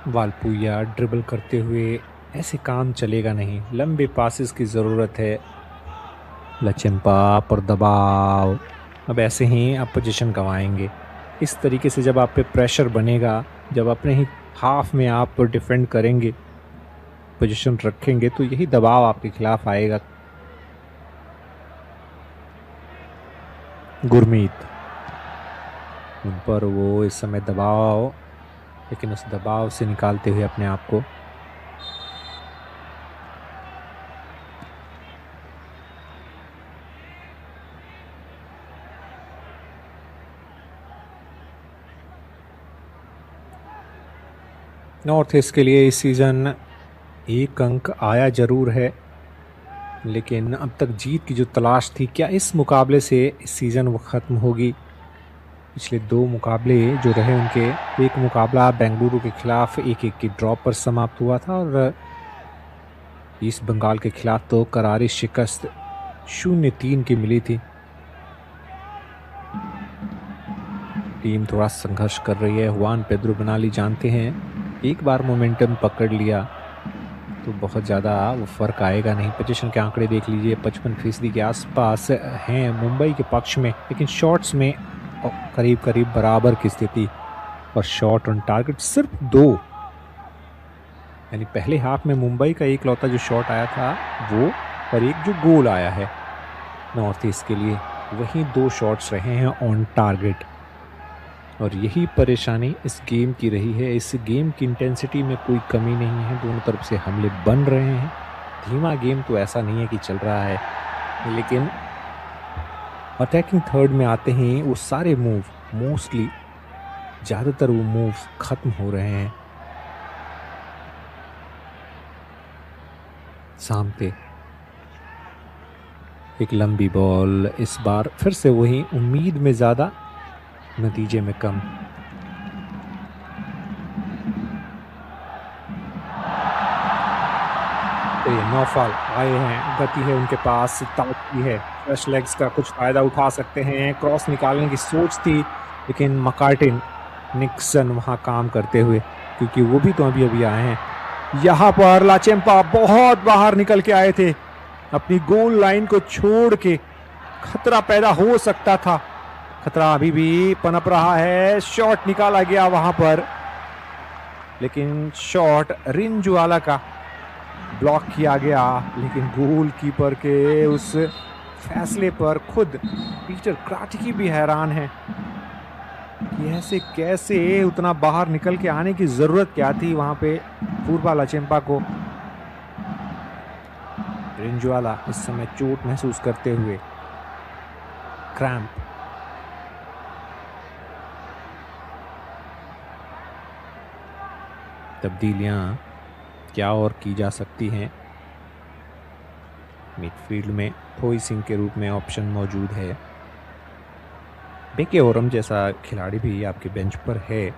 वालपुया ड्रिबल करते हुए, ऐसे काम चलेगा नहीं, लंबे पासेस की ज़रूरत है। लचेम्पा पर दबाव, अब ऐसे ही आप पोजीशन गंवाएंगे। इस तरीके से जब आप पे प्रेशर बनेगा, जब अपने ही हाफ में आप डिफेंड करेंगे, पोजीशन रखेंगे, तो यही दबाव आपके खिलाफ आएगा। गुरमीत, उन पर वो इस समय दबाव, लेकिन उस दबाव से निकालते हुए अपने आप को। नॉर्थ ईस्ट के लिए इस सीज़न 1 अंक आया ज़रूर है, लेकिन अब तक जीत की जो तलाश थी, क्या इस मुकाबले से इस सीज़न वो ख़त्म होगी? पिछले 2 मुकाबले जो रहे उनके, एक मुकाबला बेंगलुरु के खिलाफ 1-1 की ड्रॉ पर समाप्त हुआ था और ईस्ट बंगाल के खिलाफ तो करारी शिकस्त 0-3 की मिली थी। टीम थोड़ा संघर्ष कर रही है। हुआन पेद्रो बनाली जानते हैं, एक बार मोमेंटम पकड़ लिया तो बहुत ज़्यादा वो फ़र्क आएगा नहीं। पोजीशन के आंकड़े देख लीजिए, 55% के आसपास हैं मुंबई के पक्ष में, लेकिन शॉट्स में करीब करीब बराबर की स्थिति, और शॉट ऑन टारगेट सिर्फ 2, यानी पहले हाफ में मुंबई का एक लौता जो शॉट आया था वो, और एक जो गोल आया है नॉर्थ ईस्ट के लिए, वहीं 2 शॉट्स रहे हैं ऑन टारगेट। और यही परेशानी इस गेम की रही है। इस गेम की इंटेंसिटी में कोई कमी नहीं है, दोनों तरफ से हमले बन रहे हैं। धीमा गेम तो ऐसा नहीं है कि चल रहा है, लेकिन अटैकिंग थर्ड में आते ही वो सारे मूव, मोस्टली ज़्यादातर वो मूव्स ख़त्म हो रहे हैं। सामते एक लंबी बॉल, इस बार फिर से वही, उम्मीद में ज़्यादा, नतीजे में कम। तो ये नौफाल आए हैं, गति है उनके पास, ताकत है, फ्रेश लेग्स का कुछ फ़ायदा उठा सकते हैं। क्रॉस निकालने की सोच थी, लेकिन मकार्टिन, निक्सन वहाँ काम करते हुए, क्योंकि वो भी तो अभी अभी आए हैं। यहाँ पर लाचेम्पा बहुत बाहर निकल के आए थे, अपनी गोल लाइन को छोड़ के, खतरा पैदा हो सकता था, खतरा अभी भी पनप रहा है। शॉट निकाला गया वहां पर, लेकिन शॉट रिंजुआला का ब्लॉक किया गया, लेकिन गोलकीपर के उस फैसले पर खुद पीटर क्राटिकी भी हैरान है कि ऐसे कैसे, उतना बाहर निकल के आने की जरूरत क्या थी वहां पे पूर्वा लचेम्पा को। रिंजुआला इस समय चोट महसूस करते हुए, क्रैम्प। तब्दीलियां क्या और की जा सकती हैं? मिडफील्ड में थोई सिंह के रूप में ऑप्शन मौजूद है। बेके ओरम जैसा खिलाड़ी भी आपके बेंच पर है,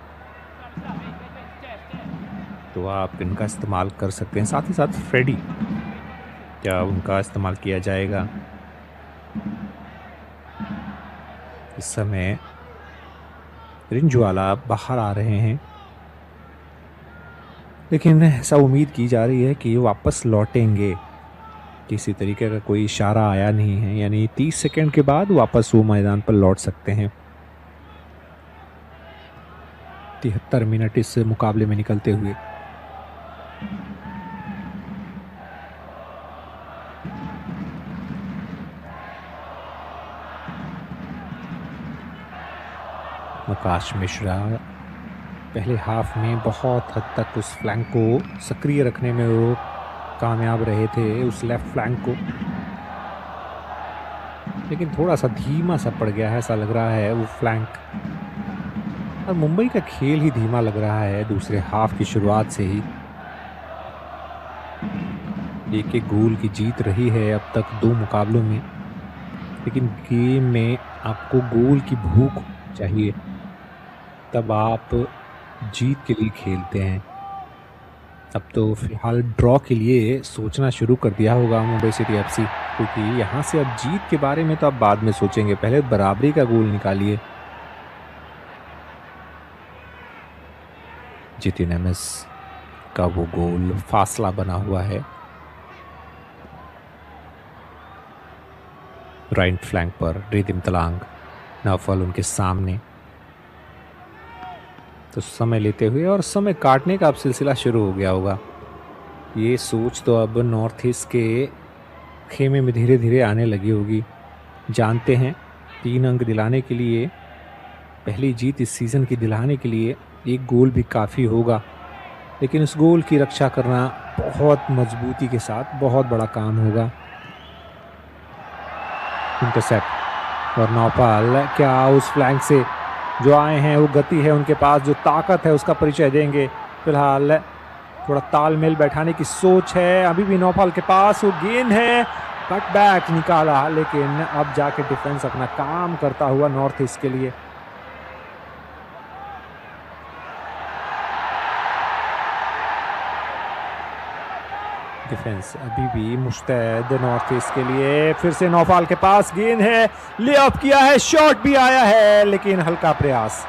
तो आप इनका इस्तेमाल कर सकते हैं। साथ ही साथ फ्रेडी, क्या उनका इस्तेमाल किया जाएगा? इस समय रिंजवाला बाहर आ रहे हैं, लेकिन ऐसा उम्मीद की जा रही है कि वापस लौटेंगे। किसी तरीके का कोई इशारा आया नहीं है, यानी 30 सेकंड के बाद वापस वो मैदान पर लौट सकते हैं। 73 मिनट इस मुकाबले में निकलते हुए। आकाश मिश्रा पहले हाफ में बहुत हद तक उस फ्लैंक को सक्रिय रखने में वो कामयाब रहे थे, उस लेफ्ट फ्लैंक को, लेकिन थोड़ा सा धीमा सा पड़ गया है ऐसा लग रहा है वो फ्लैंक। और मुंबई का खेल ही धीमा लग रहा है दूसरे हाफ की शुरुआत से ही। एक एक गोल की जीत रही है अब तक 2 मुकाबलों में, लेकिन गेम में आपको गोल की भूख चाहिए, तब आप जीत के लिए खेलते हैं। अब तो फिलहाल ड्रॉ के लिए सोचना शुरू कर दिया होगा मुंबई सिटी एफसी, क्योंकि यहाँ से अब जीत के बारे में तो आप बाद में सोचेंगे, पहले बराबरी का गोल निकालिए। जितिन एमएस का वो गोल फासला बना हुआ है राइट फ्लैंक पर। रिदिम तलांग, नौफल उनके सामने, तो समय लेते हुए और समय काटने का अब सिलसिला शुरू हो गया होगा। ये सोच तो अब नॉर्थ ईस्ट के खेमे में धीरे धीरे आने लगी होगी। जानते हैं 3 अंक दिलाने के लिए, पहली जीत इस सीज़न की दिलाने के लिए एक गोल भी काफ़ी होगा, लेकिन उस गोल की रक्षा करना बहुत मजबूती के साथ बहुत बड़ा काम होगा। इंटरसेप्ट और नौपाल क्या उस फ्लैंक से जो आए हैं, वो गति है उनके पास, जो ताकत है उसका परिचय देंगे। फिलहाल थोड़ा तालमेल बैठाने की सोच है, अभी भी नौपाल के पास वो गेंद है, कट बैक निकाला, लेकिन अब जाके डिफेंस अपना काम करता हुआ नॉर्थ ईस्ट के लिए। डिफेंस अभी भी मुस्तैद नॉर्थ ईस्ट के लिए। फिर से नौफाल के पास गेंद है, ले ऑफ किया है, शॉट भी आया है, लेकिन हल्का प्रयास।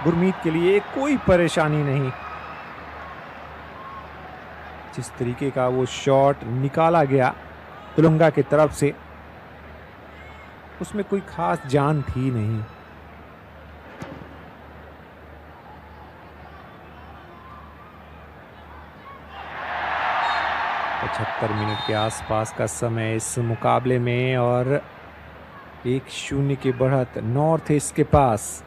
गुरमीत के लिए कोई परेशानी नहीं। जिस तरीके का वो शॉट निकाला गया तुलंगा की तरफ से, उसमें कोई खास जान थी नहीं। पचहत्तर मिनट के आसपास का समय इस मुकाबले में और 1-0 की बढ़त नॉर्थ ईस्ट के पास।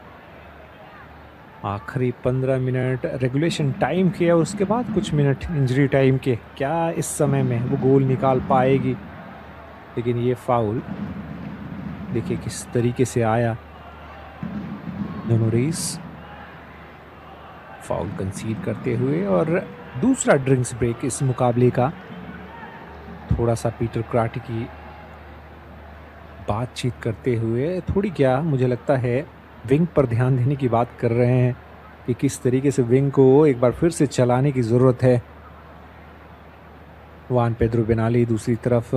आखिरी 15 मिनट रेगुलेशन टाइम के और उसके बाद कुछ मिनट इंजरी टाइम के, क्या इस समय में वो गोल निकाल पाएगी? लेकिन ये फाउल देखिए किस तरीके से आया। दोनों रेस फाउल कंसीड करते हुए और दूसरा ड्रिंक्स ब्रेक इस मुकाबले का। थोड़ा सा पीटर क्राटी की बातचीत करते हुए, थोड़ी क्या मुझे लगता है विंग पर ध्यान देने की बात कर रहे हैं कि किस तरीके से विंग को एक बार फिर से चलाने की ज़रूरत है। वान पेड्रो बेनाली दूसरी तरफ,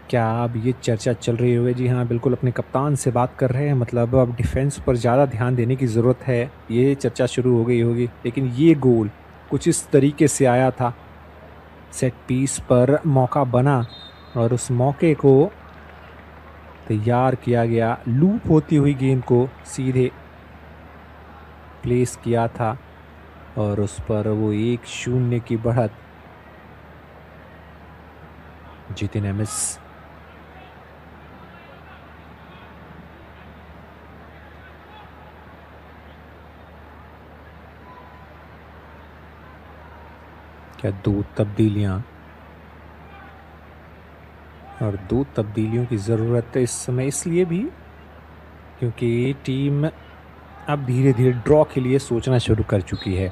क्या अब ये चर्चा चल रही होगी? जी हाँ, बिल्कुल अपने कप्तान से बात कर रहे हैं, मतलब अब डिफेंस पर ज़्यादा ध्यान देने की ज़रूरत है, ये चर्चा शुरू हो गई होगी। लेकिन ये गोल कुछ इस तरीके से आया था, सेट पीस पर मौका बना और उस मौके को तैयार किया गया, लूप होती हुई गेंद को सीधे प्लेस किया था और उस पर वो 1-0 की बढ़त। जितिन एमएस क्या 2 तब्दीलियां, और 2 तब्दीलियों की ज़रूरत है इस समय, इसलिए भी क्योंकि टीम अब धीरे धीरे ड्रॉ के लिए सोचना शुरू कर चुकी है।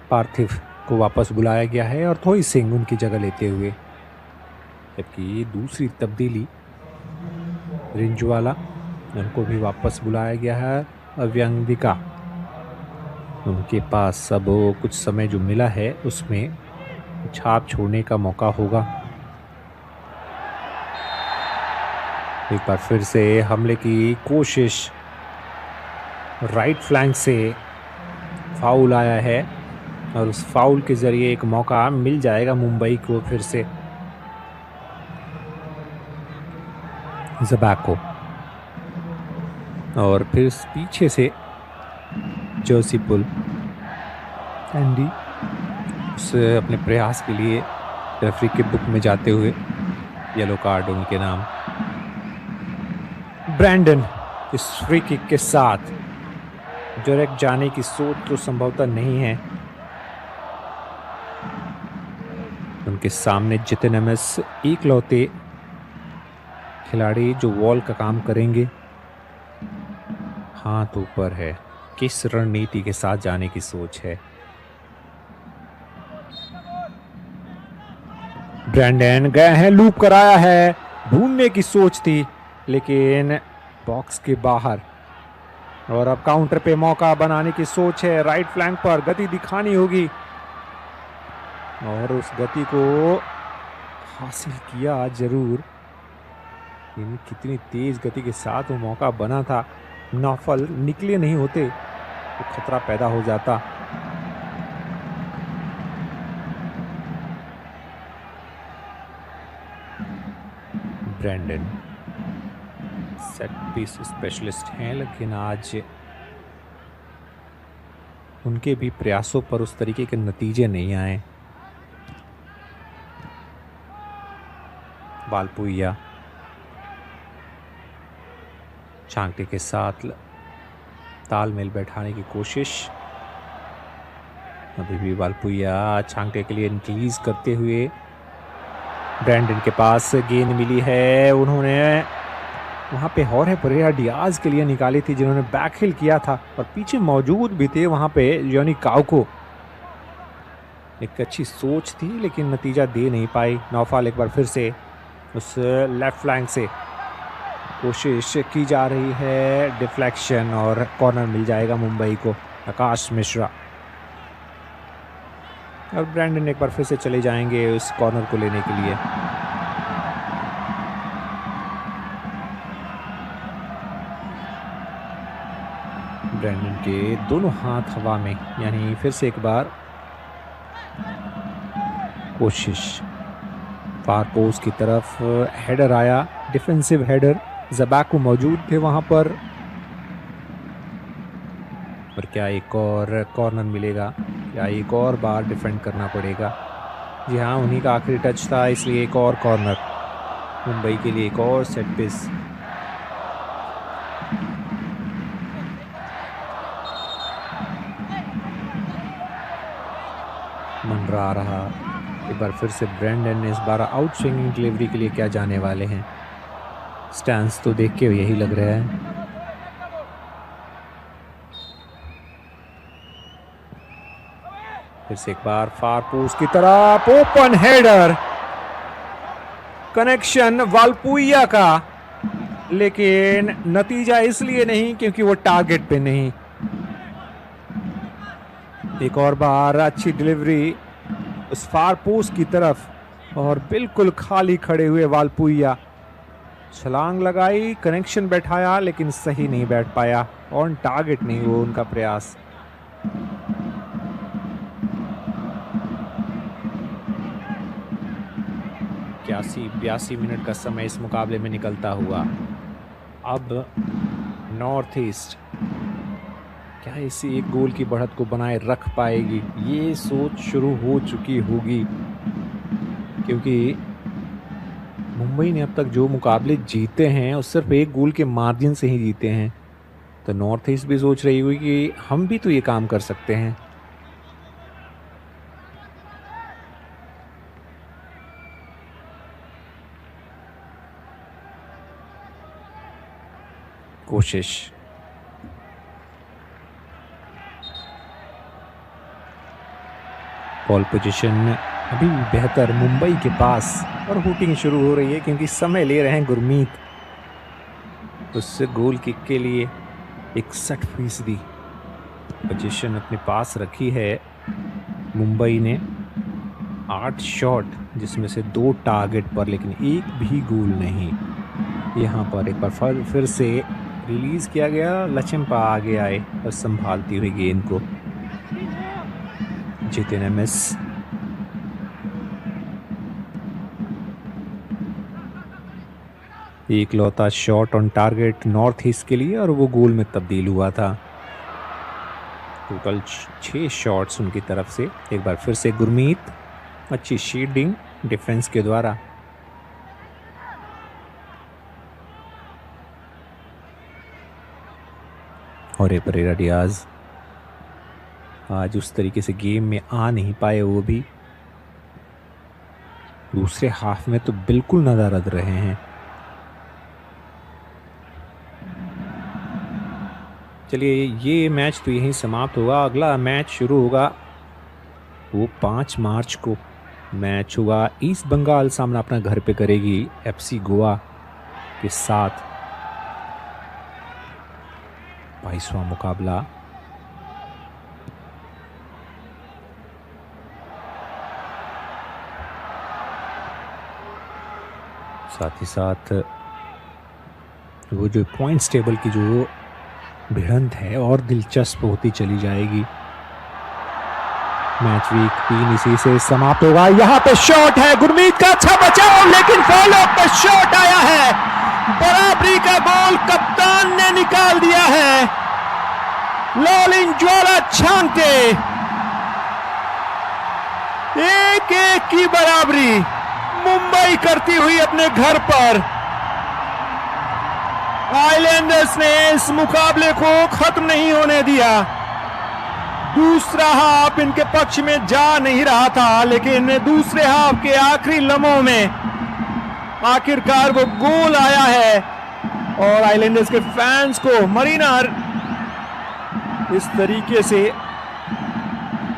पार्थिव को वापस बुलाया गया है और थोई सिंह उनकी जगह लेते हुए, जबकि दूसरी तब्दीली रिंजवाला, उनको भी वापस बुलाया गया है। अव्यंगिका, उनके पास अब कुछ समय जो मिला है उसमें छाप छोड़ने का मौका होगा। एक बार फिर से हमले की कोशिश, राइट फ्लैंक से फाउल आया है और उस फाउल के जरिए एक मौका मिल जाएगा मुंबई को फिर से। ज़बैको और फिर पीछे से जोसीपुल एंडी उस अपने प्रयास के लिए रेफरी के बुक में जाते हुए येलो कार्ड उनके नाम। ब्रैंडन इस फ्री किक के साथ डायरेक्ट जाने की सोच तो संभवतः नहीं है। उनके सामने जितिन एमएस इकलौते खिलाड़ी जो वॉल का काम करेंगे। हाथ ऊपर है, किस रणनीति के साथ जाने की सोच है। ब्रैंडन गए हैं, लूप कराया है, ढूंढने की सोच थी लेकिन बॉक्स के बाहर। और अब काउंटर पे मौका बनाने की सोच है, राइट फ्लैंक पर गति दिखानी होगी और उस गति को हासिल किया जरूर। इन कितनी तेज गति के साथ वो मौका बना था, नौफल निकले नहीं होते तो खतरा पैदा हो जाता। ब्रैंडन सेट पीस स्पेशलिस्ट हैं लेकिन आज उनके भी प्रयासों पर उस तरीके के नतीजे नहीं आए। वालपुइया चांगटे के साथ तालमेल बैठाने की कोशिश। अभी भी वालपुइया चांगटे के लिए इंक्रीज करते हुए। ब्रैंडन के पास गेंद मिली है, उन्होंने वहाँ पे हॉर्हे परेरा डियाज के लिए निकाली थी जिन्होंने बैकहिल किया था और पीछे मौजूद भी थे वहाँ पे योनी काउको। एक अच्छी सोच थी लेकिन नतीजा दे नहीं पाई। नौफाल एक बार फिर से उस लेफ्ट फ्लैंक से कोशिश की जा रही है, डिफ्लेक्शन और कॉर्नर मिल जाएगा मुंबई को। आकाश मिश्रा और ब्रैंडन एक बार फिर से चले जाएंगे उस कॉर्नर को लेने के लिए। ब्रैंडन के दोनों हाथ हवा में, यानी फिर से एक बार कोशिश। फार पोस्ट की तरफ हेडर आया, डिफेंसिव हेडर। ज़बैको मौजूद थे वहां पर क्या एक और कॉर्नर मिलेगा या एक और बार डिफेंड करना पड़ेगा? जी हाँ, उन्हीं का आखिरी टच था, इसलिए एक और कॉर्नर मुंबई के लिए, एक और सेट पीस। मंडरा रहा एक बार फिर से ब्रैंडन। इस बार आउट स्विंगिंग डिलीवरी के लिए क्या जाने वाले हैं? स्टैंस तो देख के यही लग रहा है। फिर से एक बार फार पोस्ट की तरफ ओपन हेडर, कनेक्शन वालपुइया का, लेकिन नतीजा इसलिए नहीं क्योंकि वो टारगेट पे नहीं। एक और बार अच्छी डिलीवरी उस फार पोस्ट की तरफ और बिल्कुल खाली खड़े हुए वालपुइया, छलांग लगाई, कनेक्शन बैठाया लेकिन सही नहीं बैठ पाया, ऑन टारगेट नहीं वो उनका प्रयास। बयासी मिनट का समय इस मुकाबले में निकलता हुआ। अब नॉर्थ ईस्ट क्या इसी एक गोल की बढ़त को बनाए रख पाएगी, ये सोच शुरू हो चुकी होगी, क्योंकि मुंबई ने अब तक जो मुकाबले जीते हैं वो सिर्फ एक गोल के मार्जिन से ही जीते हैं। तो नॉर्थ ईस्ट भी सोच रही हुई कि हम भी तो ये काम कर सकते हैं। कोशिश, बॉल पोजीशन अभी बेहतर मुंबई के पास और हुटिंग शुरू हो रही है क्योंकि समय ले रहे हैं गुरमीत उस गोल किक के लिए। 61% पोजीशन अपने पास रखी है मुंबई ने। 8 शॉट जिसमें से 2 टारगेट पर, लेकिन एक भी गोल नहीं। यहाँ पर एक बार फिर से रिलीज किया गया, लचम्पा आगे आए और संभालती हुई गेंद को। जितिन एमएस एक लौता shot on target North East के लिए और वो गोल में तब्दील हुआ था। टोटल 6 शॉट्स उनकी तरफ से। एक बार फिर से गुरमीत, अच्छी शील्डिंग डिफेंस के द्वारा। और परेरा डियाज आज उस तरीके से गेम में आ नहीं पाए, वो भी दूसरे हाफ में तो बिल्कुल नदारद रहे हैं। चलिए ये मैच तो यहीं समाप्त होगा। अगला मैच शुरू होगा वो 5 मार्च को मैच होगा। ईस्ट बंगाल सामना अपना घर पे करेगी एफसी गोवा के साथ। 22वां मुकाबला। साथ ही साथ वो जो पॉइंट्स टेबल की जो भिड़ंत है और दिलचस्प होती चली जाएगी। मैच वीक 3 इसी से समाप्त होगा। यहाँ पे शॉट है गुरमीत का, अच्छा बचाव, लेकिन फॉलो पे शॉट आया है। बराबरी का गोल कप्तान ने निकाल दिया है। लालिंग ज्वाला छांगते 1-1 की बराबरी मुंबई करती हुई अपने घर पर। आइलैंडर्स ने इस मुकाबले को खत्म नहीं होने दिया। दूसरा हाफ इनके पक्ष में जा नहीं रहा था, लेकिन दूसरे हाफ के आखिरी लम्हों में आखिरकार वो गोल आया है और आइलैंडर्स के फैंस को मरीना इस तरीके से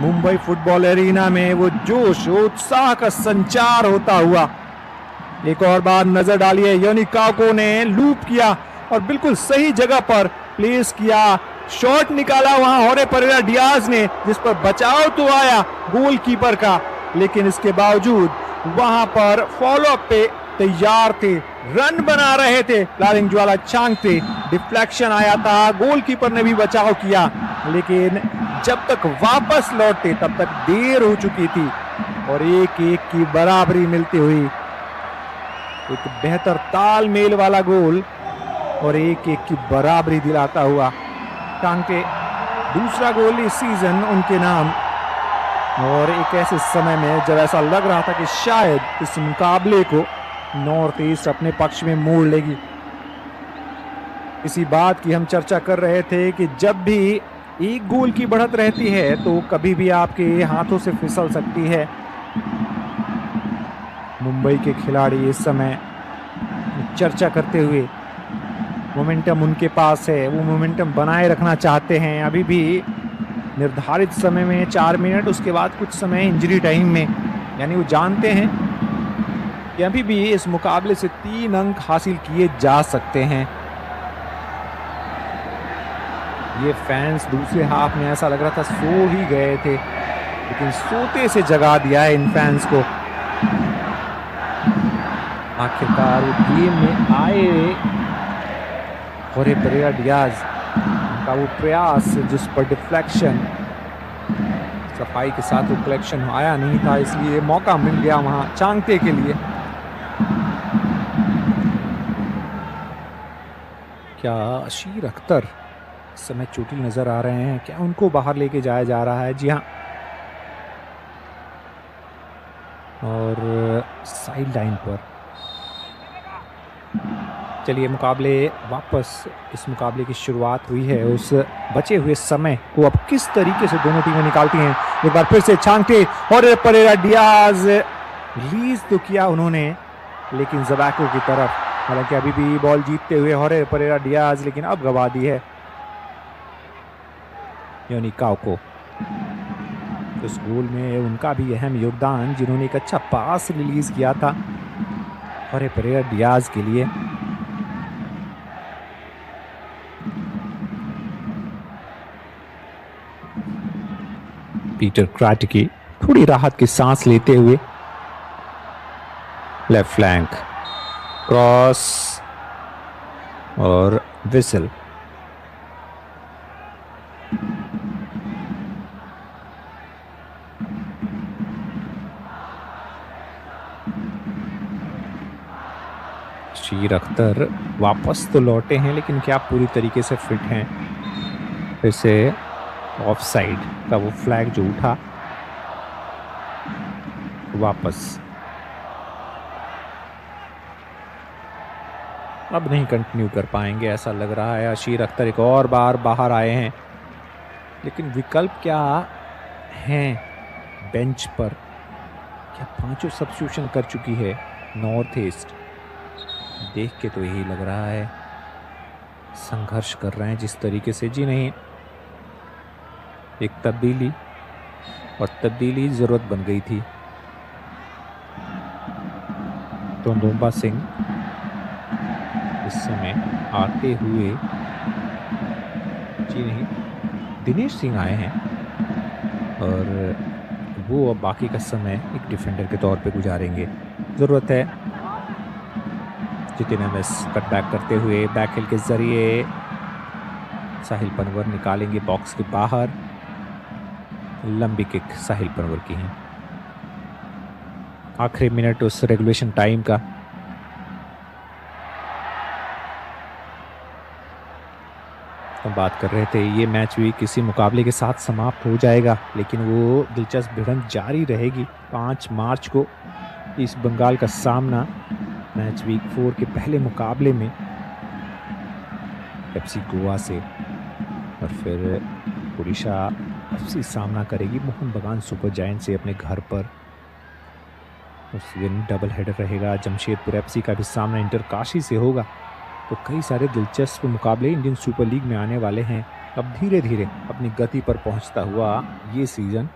मुंबई फुटबॉल एरिना में वो जोश, उत्साह का संचार होता हुआ। एक और बार नजर डालिए, योनी काको ने लूप किया और बिल्कुल सही जगह पर प्लेस किया, शॉट निकाला वहां होरे परेरा डियाज ने, जिस पर बचाव तो आया गोलकीपर का, लेकिन इसके बावजूद वहां पर फॉलोअप पे तैयार थे, रन बना रहे थे लालिंग ज्वाला छांगते। डिफ्लेक्शन आया था, गोलकीपर ने भी बचाव किया, लेकिन जब तक वापस लौटते तब तक देर हो चुकी थी और 1-1 की बराबरी मिलती हुई। एक बेहतर तालमेल वाला गोल और 1-1 की बराबरी दिलाता हुआ टांके दूसरा गोल इस सीजन उनके नाम। और एक ऐसे समय में जब ऐसा लग रहा था कि शायद इस मुकाबले को नॉर्थ ईस्ट अपने पक्ष में मोड़ लेगी। इसी बात की हम चर्चा कर रहे थे कि जब भी एक गोल की बढ़त रहती है तो कभी भी आपके हाथों से फिसल सकती है। मुंबई के खिलाड़ी इस समय चर्चा करते हुए मोमेंटम उनके पास है, वो मोमेंटम बनाए रखना चाहते हैं। अभी भी निर्धारित समय में 4 मिनट, उसके बाद कुछ समय इंजरी टाइम में, यानी वो जानते हैं कि अभी भी इस मुकाबले से 3 अंक हासिल किए जा सकते हैं। ये फैंस दूसरे हाफ में ऐसा लग रहा था सो ही गए थे, लेकिन सोते से जगा दिया है इन फैंस को। आखिरकार वो गेम में आए होरे परेरा डियाज का वो प्रयास, जिस पर डिफ्लेक्शन सफाई के साथ वो कलेक्शन आया नहीं था, इसलिए मौका मिल गया वहां चांगते के लिए। क्या अशीर अख्तर इस समय चोटिल नजर आ रहे हैं, क्या उनको बाहर लेके जाया जा रहा है? जी हाँ, और साइड लाइन पर। चलिए मुकाबले वापस, इस मुकाबले की शुरुआत हुई है। उस बचे हुए समय को अब किस तरीके से दोनों टीमें निकालती हैं। एक बार फिर से छांगते और परेरा डियाज रिलीज तो किया उन्होंने, लेकिन जबाको की तरफ, हालांकि अभी भी बॉल जीतते हुए होरे परेरा डियाज, लेकिन अब गवा दी है योनी काको। उस गोल में उनका भी अहम योगदान, जिन्होंने एक अच्छा पास रिलीज किया था होरे परेरा डियाज के लिए। पीटर क्राटिकी थोड़ी राहत की सांस लेते हुए लेफ्ट फ्लैंक क्रॉस और विसल। शीर अख्तर वापस तो लौटे हैं, लेकिन क्या पूरी तरीके से फिट हैं? फिर से ऑफ साइड का वो फ्लैग जो उठा, वापस अब नहीं कंटिन्यू कर पाएंगे ऐसा लग रहा है। शीर अख्तर एक और बार बाहर आए हैं, लेकिन विकल्प क्या हैं बेंच पर? क्या 5 सब्स्टिट्यूशन कर चुकी है नॉर्थ ईस्ट? देख के तो यही लग रहा है संघर्ष कर रहे हैं जिस तरीके से। जी नहीं, एक तब्दीली, और तब्दीली ज़रूरत बन गई थी। तो दोंबा सिंह इस समय आते हुए, जी नहीं, दिनेश सिंह आए हैं, और वो अब बाकी का समय एक डिफेंडर के तौर पे गुजारेंगे। ज़रूरत है जितिन एमएस कट बैक करते हुए बैकहिल के जरिए साहिल पनवर निकालेंगे बॉक्स के बाहर। लंबी किक साहिल पनवर की है। आखिरी मिनट उस रेगुलेशन टाइम का। हम बात कर रहे थे ये मैच भी किसी मुकाबले के साथ समाप्त हो जाएगा, लेकिन वो दिलचस्प भिड़ंत जारी रहेगी। 5 मार्च को ईस्ट बंगाल का सामना मैच वीक 4 के पहले मुकाबले में एफसी गोवा से, और फिर उड़ीसा एफसी सामना करेगी मोहन बगान सुपर जायंट से अपने घर पर। उस दिन डबल हेडर रहेगा। जमशेदपुर एफसी का भी सामना इंटर काशी से होगा। तो कई सारे दिलचस्प मुकाबले इंडियन सुपर लीग में आने वाले हैं। अब धीरे धीरे अपनी गति पर पहुंचता हुआ ये सीज़न,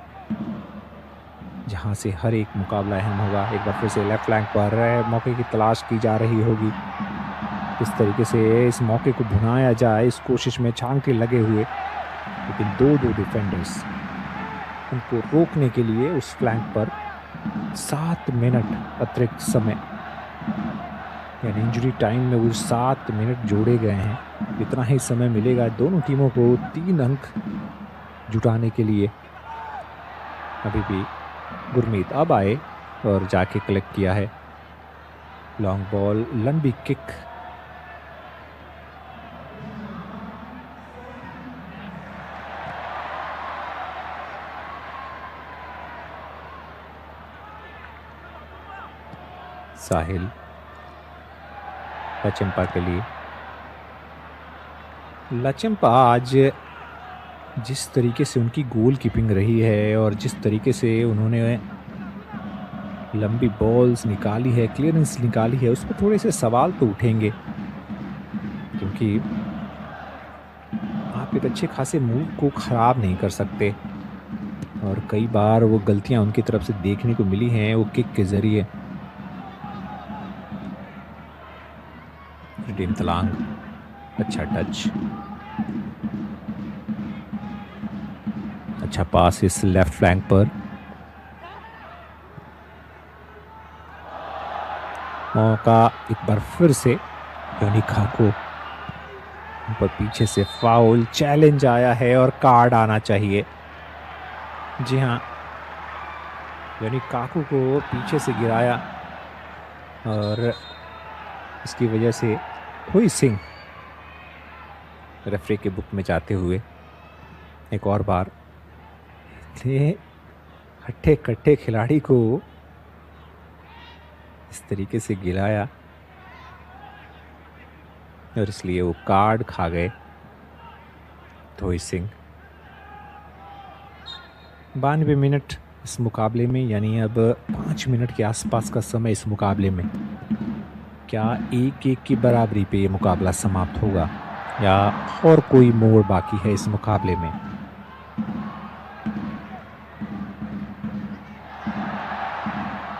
जहां से हर एक मुकाबला अहम होगा। एक बार फिर से लेफ्ट फ्लैंक पर मौके की तलाश की जा रही होगी, किस तरीके से इस मौके को भुनाया जाए, इस कोशिश में छांटे लगे हुए। लेकिन दो डिफेंडर्स उनको रोकने के लिए उस फ्लैंक पर 7 मिनट अतिरिक्त समय, यानी इंजरी टाइम में वो 7 मिनट जोड़े गए हैं। इतना ही समय मिलेगा दोनों टीमों को 3 अंक जुटाने के लिए। अभी भी गुरमीत अब आए और जाके कलेक्ट किया है। लॉन्ग बॉल, लंबी किक, साहिल लचेम्पा के लिए। लचेम्पा आज जिस तरीके से उनकी गोल कीपिंग रही है और जिस तरीके से उन्होंने लंबी बॉल्स निकाली है, क्लियरेंस निकाली है, उस पर थोड़े से सवाल तो उठेंगे, क्योंकि आप एक अच्छे खासे मूव को ख़राब नहीं कर सकते। और कई बार वो गलतियां उनकी तरफ से देखने को मिली हैं वो किक के ज़रिए। रिडीम तलांग, अच्छा टच, अच्छा पास इस लेफ्ट फ्लैंक पर। मौका एक बार फिर से योनी काकू पर, पीछे से फाउल चैलेंज आया है और कार्ड आना चाहिए। जी हाँ, योनी काकू को पीछे से गिराया और इसकी वजह से हुई सिंह रेफरी के बुक में जाते हुए एक और बार हट्टे कट्टे खिलाड़ी को इस तरीके से गिराया और इसलिए वो कार्ड खा गए धोई सिंह। 92 मिनट इस मुकाबले में, यानी अब 5 मिनट के आसपास का समय इस मुकाबले में। क्या 1-1 की बराबरी पे ये मुकाबला समाप्त होगा या और कोई मोड़ बाकी है इस मुकाबले में?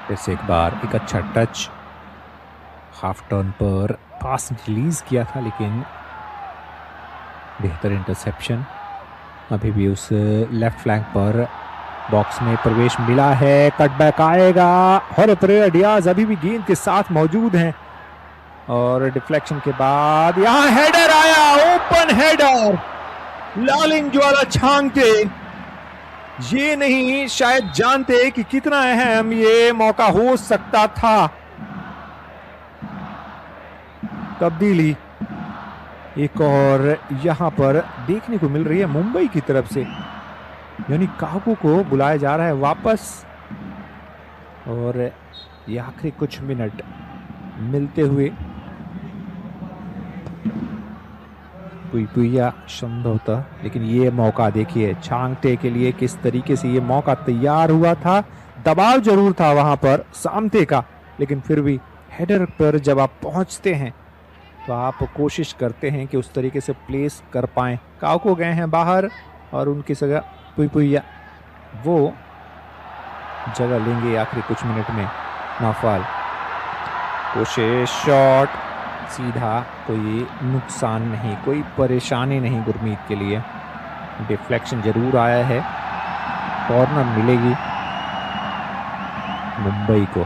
फिर से एक बार एक अच्छा टच, हाफ टर्न पर पास रिलीज किया था, लेकिन बेहतर इंटरसेप्शन। अभी भी उस लेफ्ट फ्लैंक पर बॉक्स में प्रवेश मिला है, कटबैक आएगा। हॉरेप्रे डियाज अभी भी गेंद के साथ मौजूद हैं और डिफ्लेक्शन के बाद यहां हेडर आया, ओपन हेडर। लालिंग ज्वाला छांगटे ये नहीं शायद जानते कि कितना अहम ये मौका हो सकता था। तब्दीली एक और यहां पर देखने को मिल रही है मुंबई की तरफ से, यानी काकू को बुलाया जा रहा है वापस। और ये आखिरी कुछ मिनट मिलते हुए पुईपुईया संभवतः, लेकिन ये मौका देखिए छांगटे के लिए किस तरीके से ये मौका तैयार हुआ था। दबाव जरूर था वहां पर सामते का, लेकिन फिर भी हेडर पर जब आप पहुंचते हैं तो आप कोशिश करते हैं कि उस तरीके से प्लेस कर पाएं। काको गए हैं बाहर और उनकी जगह पुईपुईया वो जगह लेंगे आखिरी कुछ मिनट में। नौफल कोशिश, शॉट सीधा, कोई नुकसान नहीं, कोई परेशानी नहीं गुरमीत के लिए। डिफ्लेक्शन जरूर आया है, कॉर्नर मिलेगी मुंबई को।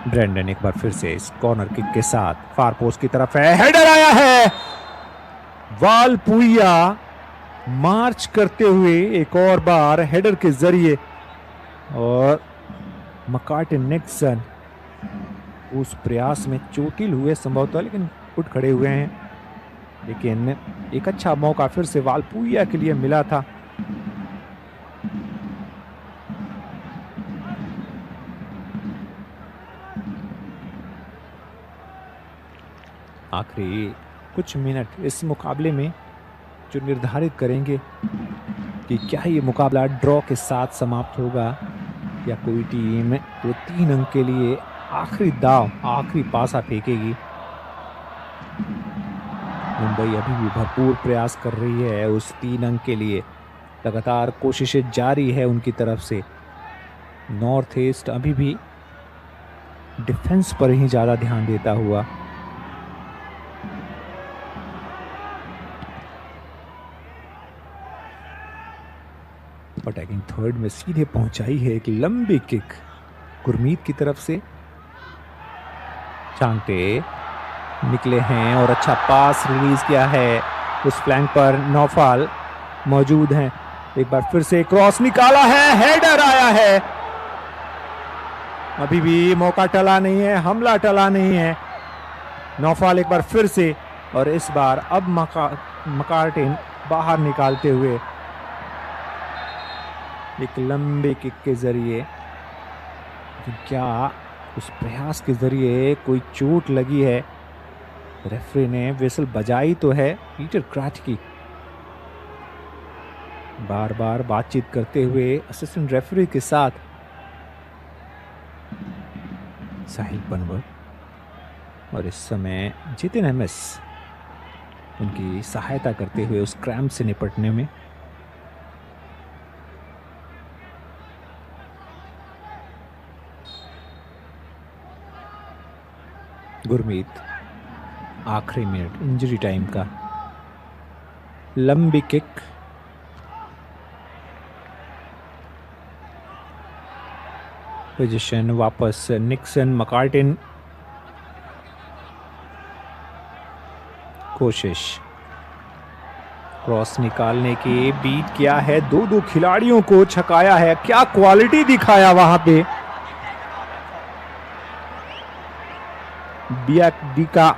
ब्रेंडन एक बार फिर से इस कॉर्नर किक के साथ फार पोस्ट की तरफ है, हेडर आया है। वालपुईया मार्च करते हुए एक और बार हेडर के जरिए, और मकार्टिन निक्सन उस प्रयास में चोटिल हुए संभवतः, लेकिन उठ खड़े हुए हैं। लेकिन एक अच्छा मौका फिर से वालपुईया के लिए मिला था। आखिरी कुछ मिनट इस मुकाबले में जो निर्धारित करेंगे कि क्या ये मुकाबला ड्रॉ के साथ समाप्त होगा या कोई टीम वो 3 अंक के लिए आखिरी दाव, आखिरी पासा फेंकेगी। मुंबई अभी भी भरपूर प्रयास कर रही है उस 3 अंक के लिए, लगातार कोशिशें जारी है उनकी तरफ से। नॉर्थ ईस्ट अभी भी डिफेंस पर ही ज़्यादा ध्यान देता हुआ। अटैकिंग थर्ड में सीधे पहुंचाई है एक लंबी किक गुरमीत की तरफ से। छांगटे निकले हैं और अच्छा पास रिलीज किया है, उस फ्लैंक पर नौफल मौजूद हैं। एक बार फिर से क्रॉस निकाला है, हेडर आया है। अभी भी मौका टला नहीं है, हमला टला नहीं है। नौफल एक बार फिर से, और इस बार अब मकार्टिन बाहर निकालते हुए एक लंबे किक के जरिए। क्या उस प्रयास के जरिए कोई चोट लगी है? रेफरी ने विसल बजाई तो है। पीटर क्रैच की बार बार बातचीत करते हुए असिस्टेंट रेफरी के साथ साहिल पनवर, और इस समय जितिन एमएस उनकी सहायता करते हुए उस क्रैम्प से निपटने में। गुरमीत आखिरी मिनट इंजरी टाइम का लंबी किक, पोजीशन वापस निक्सन, मकार्टिन कोशिश क्रॉस निकालने की, बीट किया है, दो खिलाड़ियों को छकाया है। क्या क्वालिटी दिखाया वहां पे बियाडिका,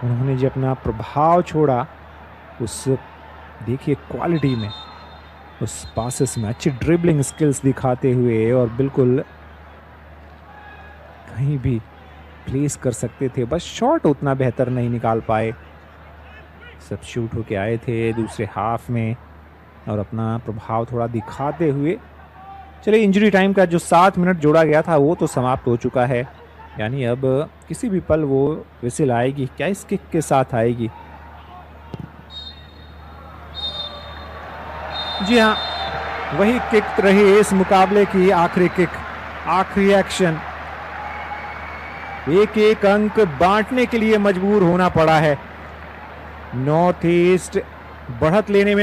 उन्होंने जो अपना प्रभाव छोड़ा उस देखिए क्वालिटी में, उस पासेस में अच्छी ड्रिबलिंग स्किल्स दिखाते हुए, और बिल्कुल कहीं भी प्लेस कर सकते थे, बस शॉट उतना बेहतर नहीं निकाल पाए। सब शूट होके आए थे दूसरे हाफ में और अपना प्रभाव थोड़ा दिखाते हुए। चलिए, इंजरी टाइम का जो 7 मिनट जोड़ा गया था वो तो समाप्त हो चुका है, यानी अब किसी भी पल वो विसिल आएगी। क्या इस किक के साथ आएगी? जी हाँ, वही किक रही इस मुकाबले की आखिरी किक, आखिरी एक्शन। एक अंक बांटने के लिए मजबूर होना पड़ा है। नॉर्थ ईस्ट बढ़त लेने में